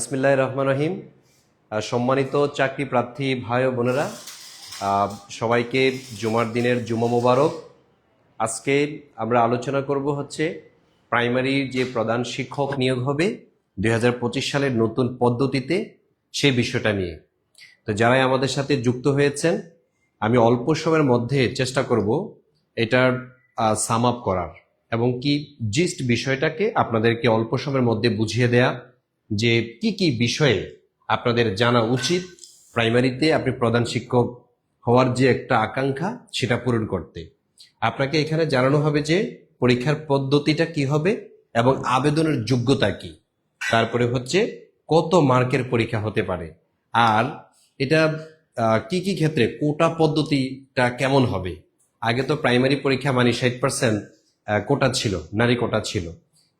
বিসমিল্লাহির রহমানির রহিম। সম্মানিত চাকরি প্রার্থী ভাই ও বোনেরা, সবাইকে জুমার দিনের জুমা মোবারক। আজকে আমরা আলোচনা করব হচ্ছে প্রাইমারির যে প্রধান শিক্ষক নিয়োগ হবে 2025 সালের নতুন পদ্ধতিতে, সেই বিষয়টা নিয়ে। তো যারাই আমাদের সাথে যুক্ত হয়েছেন, আমি অল্প সময়ের মধ্যে চেষ্টা করব এটার সাম আপ করার এবং কি জিস্ট বিষয়টাকে আপনাদেরকে অল্প সময়ের মধ্যে বুঝিয়ে দেয়া, যে কি কি বিষয়ে আপনাদের জানা উচিত প্রাইমারিতে আপনি প্রধান শিক্ষক হওয়ার যে একটা আকাঙ্ক্ষা সেটা পূরণ করতে। আপনাকে এখানে জানানো হবে যে পরীক্ষার পদ্ধতিটা কি হবে এবং আবেদনের যোগ্যতা কি, তারপরে হচ্ছে কত মার্কের পরীক্ষা হতে পারে, আর এটা কি কি ক্ষেত্রে কোটা পদ্ধতিটা কেমন হবে। আগে তো প্রাইমারি পরীক্ষা মানে 60% কোটা ছিল, নারী কোটা ছিল।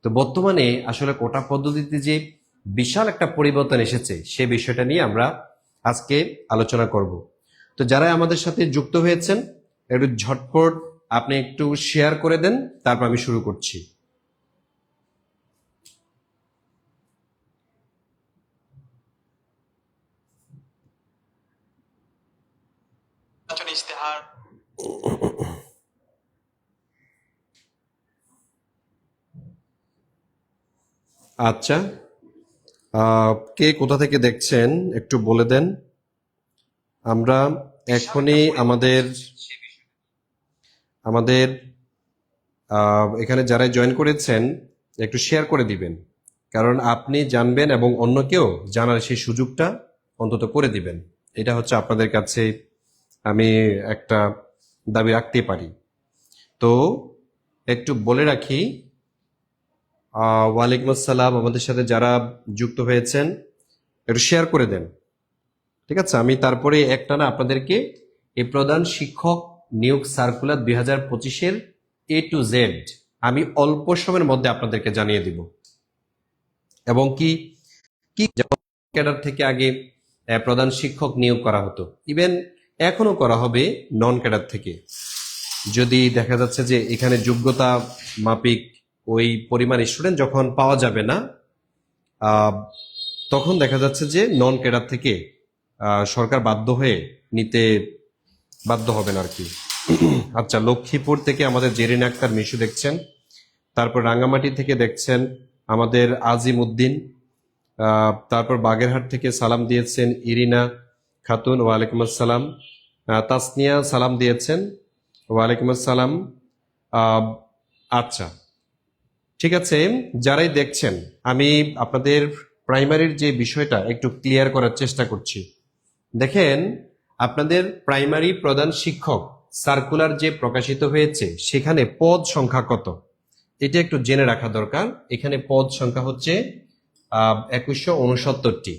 তো বর্তমানে আসলে কোটা পদ্ধতিতে যে বিশাল একটা পরিবর্তন এসেছে, সে বিষয়টা নিয়ে আমরা আজকে আলোচনা করব। তো যারা আমাদের সাথে যুক্ত হয়েছেন, একটু ঝটপট আপনি একটু শেয়ার করে দেন, তারপর আমি শুরু করছি। আচ্ছা, কে কোথা থেকে দেখছেন একটু বলে দেন। আমরা এখনই আমাদের আমাদের এখানে যারা জয়েন করেছেন একটু শেয়ার করে দিবেন, কারণ আপনি জানবেন এবং অন্যকেও জানার সেই সুযোগটা অন্তত করে দিবেন। এটা হচ্ছে আপনাদের কাছে আমি একটা দাবি রাখতে পারি। তো একটু বলে রাখি, ওয়ালাইকুম আসসালাম, আমাদের সাথে যারা যুক্ত হয়েছেন একটু শেয়ার করে দেন, ঠিক আছে? আমি তারপরে একটানা আপনাদেরকে এই প্রধান শিক্ষক নিয়োগ সার্কুলার 2025-এর A to Z আমি অল্প সময়ের মধ্যে আপনাদেরকে জানিয়ে দিব, এবং কি কি ক্যাডার থেকে আগে প্রধান শিক্ষক নিয়োগ করা হতো, ইভেন এখনো করা হবে নন ক্যাডার থেকে। যদি দেখা যাচ্ছে যে এখানে যোগ্যতা মাপিক ওই পরিমাণ স্টুডেন্ট যখন পাওয়া যাবে না, তখন দেখা যাচ্ছে যে নন ক্যাডার থেকে সরকার বাধ্য হয়ে নিতে বাধ্য হবেন আর কি। আচ্ছা, লক্ষ্মীপুর থেকে আমাদের জেরিন আক্তার মিশু দেখছেন, তারপর রাঙ্গামাটি থেকে দেখছেন আমাদের আজিম উদ্দিন, তারপর বাগেরহাট থেকে সালাম দিয়েছেন ইরিনা খাতুন, ওয়ালাইকুম আসসালাম। তাসনিয়া সালাম দিয়েছেন, ওয়ালাইকুম আসসালাম। আচ্ছা, ঠিক আছে, যারাই দেখছেন আমি আপনাদের প্রাইমারির যে বিষয়টা একটু ক্লিয়ার করার চেষ্টা করছি। দেখেন, আপনাদের প্রাইমারি প্রধান শিক্ষক সার্কুলার যে প্রকাশিত হয়েছে সেখানে পদ সংখ্যা কত, এটা একটু জেনে রাখা দরকার। এখানে পদ সংখ্যা হচ্ছে 2169টি।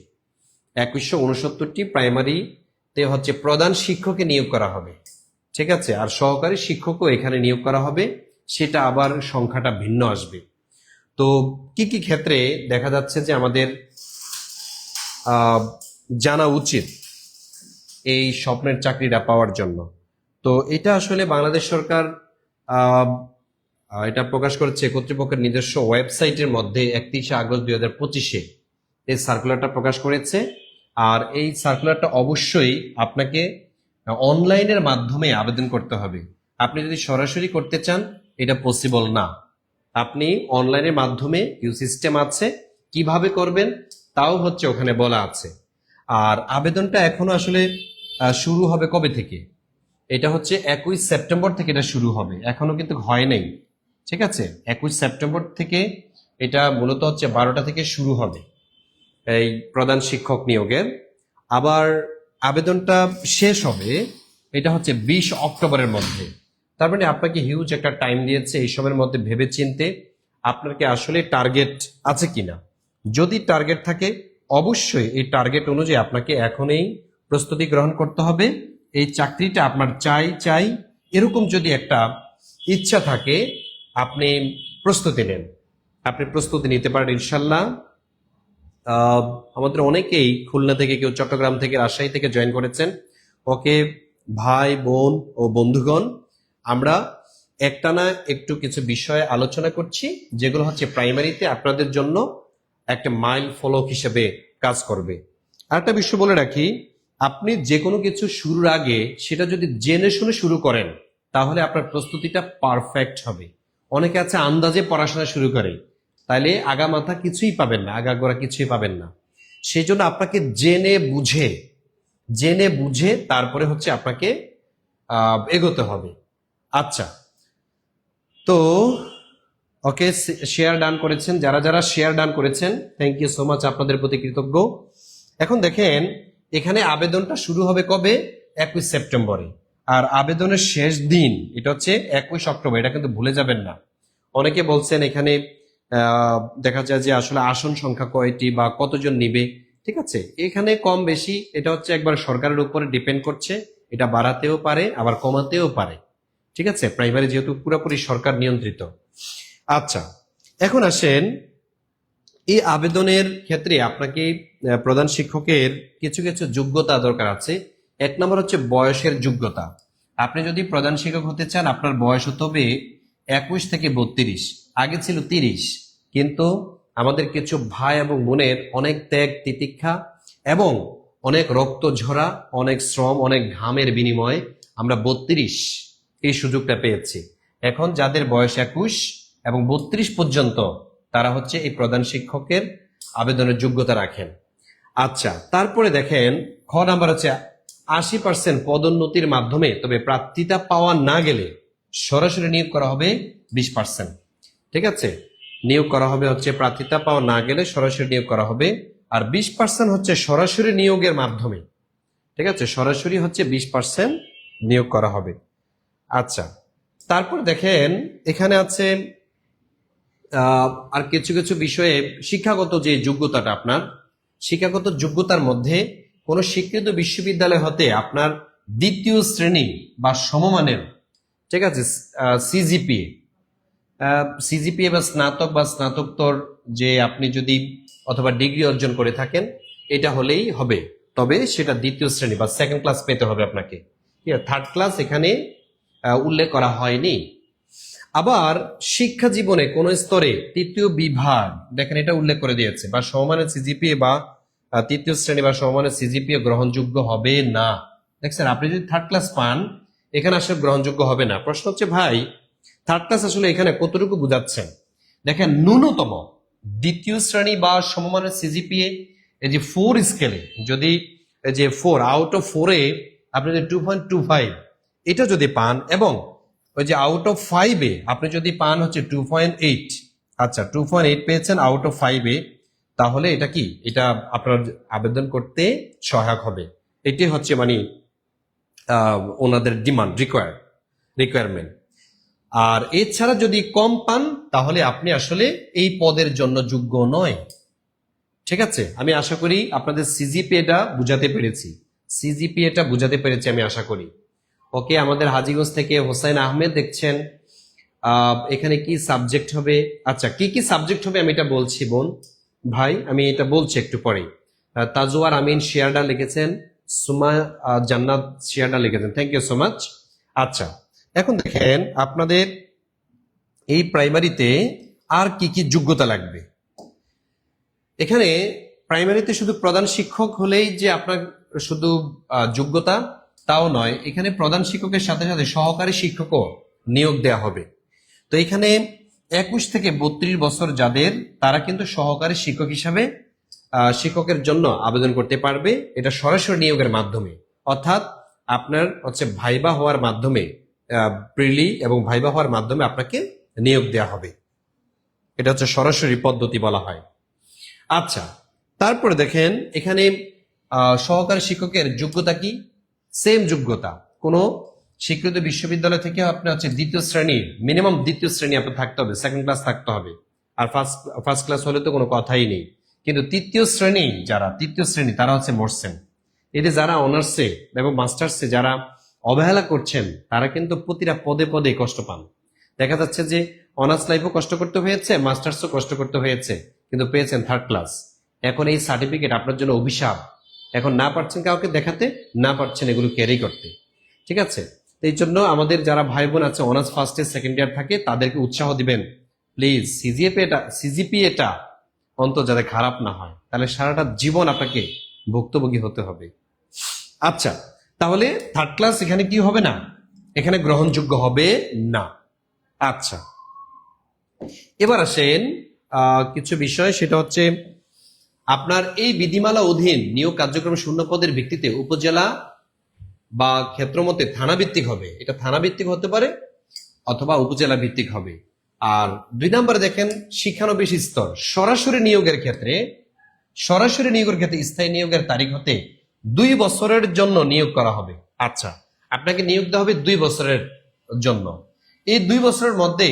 2169টি প্রাইমারিতে হচ্ছে প্রধান শিক্ষকে নিয়োগ করা হবে, ঠিক আছে? আর সহকারী শিক্ষকও এখানে নিয়োগ করা হবে, সেটা আবার সংখ্যাটা ভিন্ন আসবে। তো কি কি ক্ষেত্রে দেখা যাচ্ছে যে আমাদের জানা উচিত এই স্বপ্নের চাকরিটা পাওয়ার জন্য। তো এটা আসলে বাংলাদেশ সরকার এটা প্রকাশ করেছে কর্তৃপক্ষের নিজস্ব ওয়েবসাইটের মধ্যে 31 আগস্ট 2025-এ এই সার্কুলারটা প্রকাশ করেছে। আর এই সার্কুলারটা অবশ্যই আপনাকে অনলাইনের মাধ্যমে আবেদন করতে হবে। আপনি যদি সরাসরি করতে চান এটা পসিবল না। আপনি অনলাইনের মাধ্যমে কিউ সিস্টেম আছে, কিভাবে করবেন তাও হচ্ছে ওখানে বলা আছে। আর আবেদনটা এখনো আসলে শুরু হবে কবে থেকে, এটা হচ্ছে 21 সেপ্টেম্বর থেকে এটা শুরু হবে, এখনো কিন্তু হয় নাই, ঠিক আছে? 21 সেপ্টেম্বর থেকে এটা মূলত হচ্ছে 12টা থেকে শুরু হবে এই প্রধান শিক্ষক নিয়োগের। আবার আবেদনটা শেষ হবে এটা হচ্ছে 20 অক্টোবরের মধ্যে। তার মানে আপনাকে হিউজ একটা টাইম দিয়েছে, এই সময়ের মধ্যে ভেবে চিনতে আপনার কি আসলে টার্গেট আছে কিনা। যদি টার্গেট থাকে অবশ্যই এই টার্গেট অনুযায়ী আপনাকে এখনই প্রস্তুতি গ্রহণ করতে হবে। এই চাকরিটা আপনার চাই চাই এরকম যদি একটা ইচ্ছা থাকে, আপনি প্রস্তুতি নেন, আপনি প্রস্তুতি নিতে পারেন ইনশাল্লাহ। আমাদের অনেকেই খুলনা থেকে, কেউ চট্টগ্রাম থেকে, রাজশাহী থেকে জয়েন করেছেন। ওকে ভাই বোন ও বন্ধুগণ, আমরা একটানা একটু কিছু বিষয়ে আলোচনা করছি যেগুলো হচ্ছে প্রাইমারিতে আপনাদের জন্য একটা মাইল ফলক হিসেবে কাজ করবে। আরেকটা বিষয় বলে রাখি, আপনি যে কোনো কিছু শুরুর আগে সেটা যদি জেনে শুনে শুরু করেন তাহলে আপনার প্রস্তুতিটা পারফেক্ট হবে। অনেকে আছে আন্দাজে পড়াশোনা শুরু করে, তাইলে আগা মাথা কিছুই পাবেন না, আগাগোড়া কিছুই পাবেন না। সেই জন্য আপনাকে জেনে বুঝে তারপরে হচ্ছে আপনাকে এগোতে হবে। আচ্ছা, তো ওকে, শেয়ার ডান করেছেন, যারা যারা শেয়ার ডান করেছেন থ্যাংক ইউ সো মাচ, আপনাদের প্রতি কৃতজ্ঞ। এখন দেখেন এখানে আবেদনটা শুরু হবে কবে? 21 সেপ্টেম্বরে। আর আবেদনের শেষ দিন এটা হচ্ছে 21 অক্টোবর, এটা কিন্তু ভুলে যাবেন না। অনেকে বলছেন এখানে দেখা যায় যে আসলে আসন সংখ্যা কয়টি বা কতজন নিবে। ঠিক আছে, এখানে কম বেশি এটা হচ্ছে একবার সরকারের উপরে ডিপেন্ড করছে, এটা বাড়াতেও পারে আবার কমাতেও পারে। ঠিক আছে, প্রাইমারি যেহেতু পুরোপুরি সরকার নিয়ন্ত্রিত। আচ্ছা, এখন আসেন এই আবেদনের ক্ষেত্রে আপনাকে প্রধান শিক্ষকের কিছু কিছু যোগ্যতা দরকার আছে। এক নম্বর হচ্ছে বয়সের যোগ্যতা। আপনি যদি প্রধান শিক্ষক হতে চান আপনার বয়স হতে হবে 21 থেকে 32, আগে ছিল 30, কিন্তু আমাদের কিছু ভাই এবং বোনের অনেক ত্যাগ তিতিক্ষা এবং অনেক রক্ত ঝরা, অনেক শ্রম, অনেক ঘামের বিনিময়ে আমরা 32 এই সুযোগটা পেয়েছি। এখন যাদের বয়স 21 এবং 32 পর্যন্ত তারা হচ্ছে এই প্রধান শিক্ষকের আবেদনের যোগ্যতা রাখেন। আচ্ছা, তারপরে দেখেন খ নাম্বার হচ্ছে 80% পদোন্নতির মাধ্যমে, তবে প্রার্থিতা পাওয়া না গেলে সরাসরি নিয়োগ করা হবে 20%। ঠিক আছে, নিয়োগ করা হবে হচ্ছে প্রার্থিতা পাওয়া না গেলে সরাসরি নিয়োগ করা হবে, আর 20% হচ্ছে সরাসরি নিয়োগের মাধ্যমে। ঠিক আছে, সরাসরি হচ্ছে 20% নিয়োগ করা হবে। আচ্ছা, তারপর দেখেন এখানে আছে আর কিছু কিছু বিষয়ে শিক্ষাগত যে যোগ্যতাটা, আপনার শিক্ষাগত যোগ্যতার মধ্যে কোন স্বীকৃত বিশ্ববিদ্যালয় হতে আপনার 2য় শ্রেণী বা সমমানের, ঠিক আছে, সিজিপিএ বা স্নাতক বা স্নাতকোত্তর যে আপনি যদি অথবা ডিগ্রি অর্জন করে থাকেন এটা হলেই হবে, তবে সেটা 2য় শ্রেণী বা সেকেন্ড ক্লাস পেতে হবে আপনাকে। থার্ড ক্লাস এখানে উল্লেখ করা হয়নি। আবার শিক্ষা জীবনে কোন স্তরে 3য় বিভাগ, দেখেন এটা উল্লেখ করে দিয়েছে, বা সমমানের সিজিপিএ বা 3য় শ্রেণী বা সমমানের সিজিপিএ গ্রহণযোগ্য হবে না। দেখছেন, আপনি যদি থার্ড ক্লাস পান এখানে আসলে গ্রহণযোগ্য হবে না। প্রশ্ন হচ্ছে ভাই থার্ড ক্লাস আসলে এখানে কতটুকু বুঝাচ্ছেন? দেখেন ন্যূনতম 2য় শ্রেণী বা সমমানের সিজিপিএ এই যে 4 স্কেলে যদি এই যে 4 আউট অফ 4-এ আপনি যদি 2.25 এটা যদি পান, এবং ওই যে আউট অফ 5-এ আপনি যদি পান হচ্ছে 2.8, আচ্ছা 2.8 পেয়েছেন আউট অফ 5-এ, তাহলে এটা কি, এটা আপনার আবেদন করতে সহায়ক হবে। এটি হচ্ছে মানে ওনাদের ডিমান্ড, রিকোয়ারমেন্ট। আর এছাড়া যদি কম পান তাহলে আপনি আসলে এই পদের জন্য যোগ্য নয়। ঠিক আছে, আমি আশা করি আপনাদের সিজিপিএটা বুঝাতে পেরেছি, আমি আশা করি। ওকে, আমাদের হাজীগঞ্জ থেকে হোসেন আহমেদ দেখছেন, এখানে কি সাবজেক্ট হবে? আচ্ছা, কি কি সাবজেক্ট হবে আমি এটা বলছি বোন ভাই, আমি এটা বলছি একটু পরে। তাজওয়ার আমিন শিয়ারডা লিখেছেন, সুমা জান্নাত শিয়ারডা লিখেছেন, থ্যাংক ইউ সো মাচ। আচ্ছা, এখন দেখেন আপনাদের এই প্রাইমারিতে আর কি কি যোগ্যতা লাগবে। এখানে প্রাইমারিতে শুধু প্রধান শিক্ষক হলেই যে আপনার শুধু যোগ্যতা তাও নয়, এখানে প্রধান শিক্ষকের সাথে সাথে সহকারী শিক্ষকও নিয়োগ দেওয়া হবে। তো এখানে 21 থেকে 32 বছর যাদের, তারা কিন্তু সহকারী শিক্ষক হিসাবে শিক্ষকের জন্য আবেদন করতে পারবে, এটা সরাসরি নিয়োগের মাধ্যমে, অর্থাৎ আপনার হচ্ছে ভাইবা হওয়ার মাধ্যমে, প্রিলি এবং ভাইবা হওয়ার মাধ্যমে আপনাকে নিয়োগ দেওয়া হবে। এটা হচ্ছে সরাসরি পদ্ধতি বলা হয়। আচ্ছা, তারপরে দেখেন এখানে সহকারী শিক্ষকের যোগ্যতা কি? সেম যোগ্যতা, কোনো স্বীকৃত বিশ্ববিদ্যালয় থেকে আপনি হচ্ছে 2য় শ্রেণীর, মিনিমাম 2য় শ্রেণী আপনার থাকতে হবে, সেকেন্ড ক্লাস থাকতে হবে, আর ফার্স্ট ক্লাস হলে তো কোনো কথাই নেই। কিন্তু 3য় শ্রেণী তারা হচ্ছে মরছেন। এতে যারা অনার্সে এবং মাস্টার্সে যারা অবহেলা করছেন তারা কিন্তু প্রতিটা পদে পদে কষ্ট পান। দেখা যাচ্ছে যে অনার্স লাইফও কষ্ট করতে হয়েছে, মাস্টার্সও কষ্ট করতে হয়েছে, কিন্তু পেয়েছেন থার্ড ক্লাস। এখন এই সার্টিফিকেট আপনার জন্য অভিশাপ। এখন না পারছেন কাউকে দেখাতে, না পারছেন এগুলো ক্যারি করতে। ঠিক আছে, এই জন্য আমাদের যারা ভাই বোন আছে honours first year second year থাকে তাদেরকে উৎসাহ দিবেন প্লিজ। সিজিপিএটা অন্তর যাতে খারাপ না হয়, তাহলে সারাটা জীবন আপনাকে ভুক্তভোগী হতে হবে। আচ্ছা, তাহলে থার্ড ক্লাস এখানে কি হবে না, এখানে গ্রহণযোগ্য হবে না। আচ্ছা, এবার আসেন কিছু বিষয়, সেটা হচ্ছে আপনার এই বিধিমালা অধীন নিয়োগ কার্যক্রম শূন্য পদের ভিত্তিতে উপজেলা বা ক্ষেত্রমতে থানা ভিত্তিক হবে। এটা থানা ভিত্তিক হতে পারে অথবা উপজেলা ভিত্তিক হবে। আর 2 নম্বরে দেখেন শিক্ষানবিশ স্তর, সরাসরি নিয়োগের ক্ষেত্রে স্থায়ী নিয়োগের তারিখ হতে 2 বছরের জন্য নিয়োগ করা হবে। আচ্ছা, আপনাকে নিয়োগ দেওয়া হবে 2 বছরের জন্য। এই 2 বছরের মধ্যে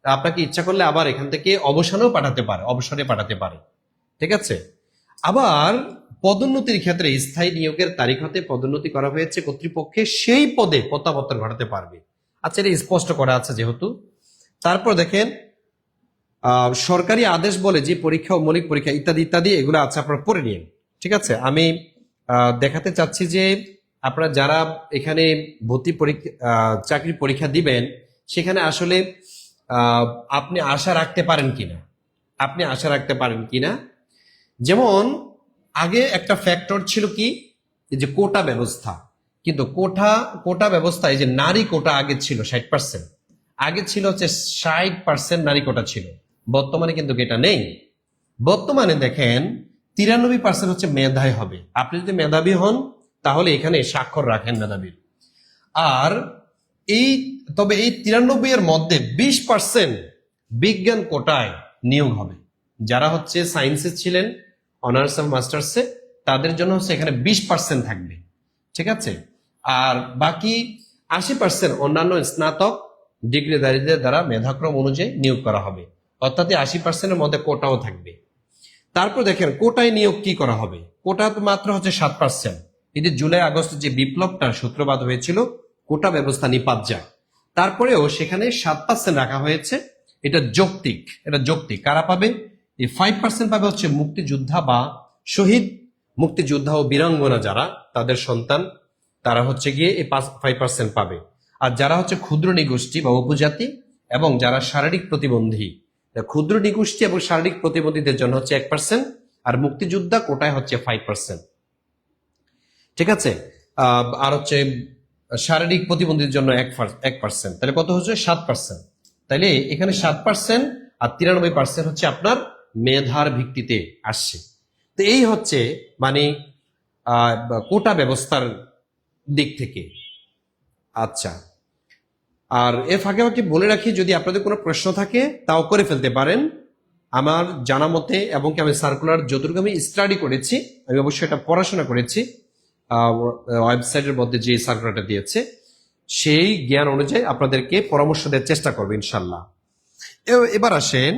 আপনাকে ইচ্ছা করলে আবার এখান থেকে অবসরে পাঠাতে পারে। ঠিক আছে। আবার পদোন্নতির ক্ষেত্রে স্থায়ী নিয়োগের তারিখ হতে পদোন্নতি করা হয়েছে কর্তৃপক্ষে সেই পদে প্রত্যাবর্তন ঘটাতে পারবে। আচ্ছা, এটা স্পষ্ট করা আছে যেহেতু। তারপর দেখেন সরকারি আদেশ বলে যে পরীক্ষা ও মৌলিক পরীক্ষা ইত্যাদি ইত্যাদি এগুলো আছে, আপনারা পড়ে নিন। ঠিক আছে। আমি দেখাতে চাচ্ছি যে আপনারা যারা এখানে ভর্তি পরীক্ষা চাকরির পরীক্ষা দিবেন, সেখানে আসলে আপনি আশা রাখতে পারেন কিনা। যেমন আগে একটা ফ্যাক্টর ছিল কি, যে কোটা ব্যবস্থা, কিন্তু কোটা ব্যবস্থা, এই যে নারী কোটা আগে ছিল 60%, আগে ছিল হচ্ছে 60% নারী কোটা ছিল। বর্তমানে কিন্তু এটা নেই। বর্তমানে দেখেন 93% হচ্ছে মেধায় হবে। আপনি যদি মেধাবী হন তাহলে এখানে স্বাক্ষর রাখেন মেধাবীর। আর তবে এই 93 এর মধ্যে 20% বিজ্ঞান কোটায় নিয়োগ হবে। যারা হচ্ছে সায়েন্সে ছিলেন, অনার্স এবং মাস্টার্সে, তাদের জন্য হচ্ছে এখানে 20% থাকবে। ঠিক আছে। আর বাকি 80% অন্যান্য স্নাতক ডিগ্রিধারীদের দ্বারা মেধাক্রম অনুযায়ী নিয়োগ করা হবে। অর্থাৎ 80%-এর মধ্যে কোটাও থাকবে। তারপর দেখেন কোটায় নিয়োগ কি করা হবে। কোটা মাত্র হচ্ছে 7%। এই যে জুলাই আগস্ট যে বিপ্লবটার সূত্রপাত হয়েছিল, কোটা ব্যবস্থা নিপাত যায়, তারপরেও সেখানে 7% রাখা হয়েছে। এটা যৌক্তিক। কারা পাবে? এই 5% পাবে হচ্ছে মুক্তিযোদ্ধা বা শহীদ মুক্তিযোদ্ধা ও বীরাঙ্গনা যারা, তাদের সন্তান, তারা হচ্ছে গিয়ে এই 5% পাবে। আর যারা হচ্ছে ক্ষুদ্র নিগোষ্ঠী বা উপজাতি এবং যারা শারীরিক প্রতিবন্ধী, ক্ষুদ্র নিগোষ্ঠী এবং শারীরিক প্রতিবন্ধীদের জন্য হচ্ছে 1%, আর মুক্তিযোদ্ধা কোটায় হচ্ছে 5%। ঠিক আছে। আর হচ্ছে শারীরিক প্রতিবন্ধীদের জন্য 1%, তাহলে কত হচ্ছে 7%। তাইলে এখানে 7% আর 93% হচ্ছে আপনার মেধার ভিত্তিতে আসছে। তো এই হচ্ছে মানে কোটা ব্যবস্থার দিক থেকে। আচ্ছা, আর এর ফাঁকে বলে রাখি, যদি আপনাদের কোনো প্রশ্ন থাকে তাও করে ফেলতে পারেন। আমার জানা মতে, এবং কি আমি সার্কুলার যতটুকু আমি স্টাডি করেছি, আমি অবশ্যই এটা পড়াশোনা করেছি, ওয়েবসাইটের মধ্যে যে সার্কুলারটা দিয়েছে সেই জ্ঞান অনুযায়ী আপনাদেরকে পরামর্শ দেওয়ার চেষ্টা করবে ইনশাল্লাহ। এবার আসেন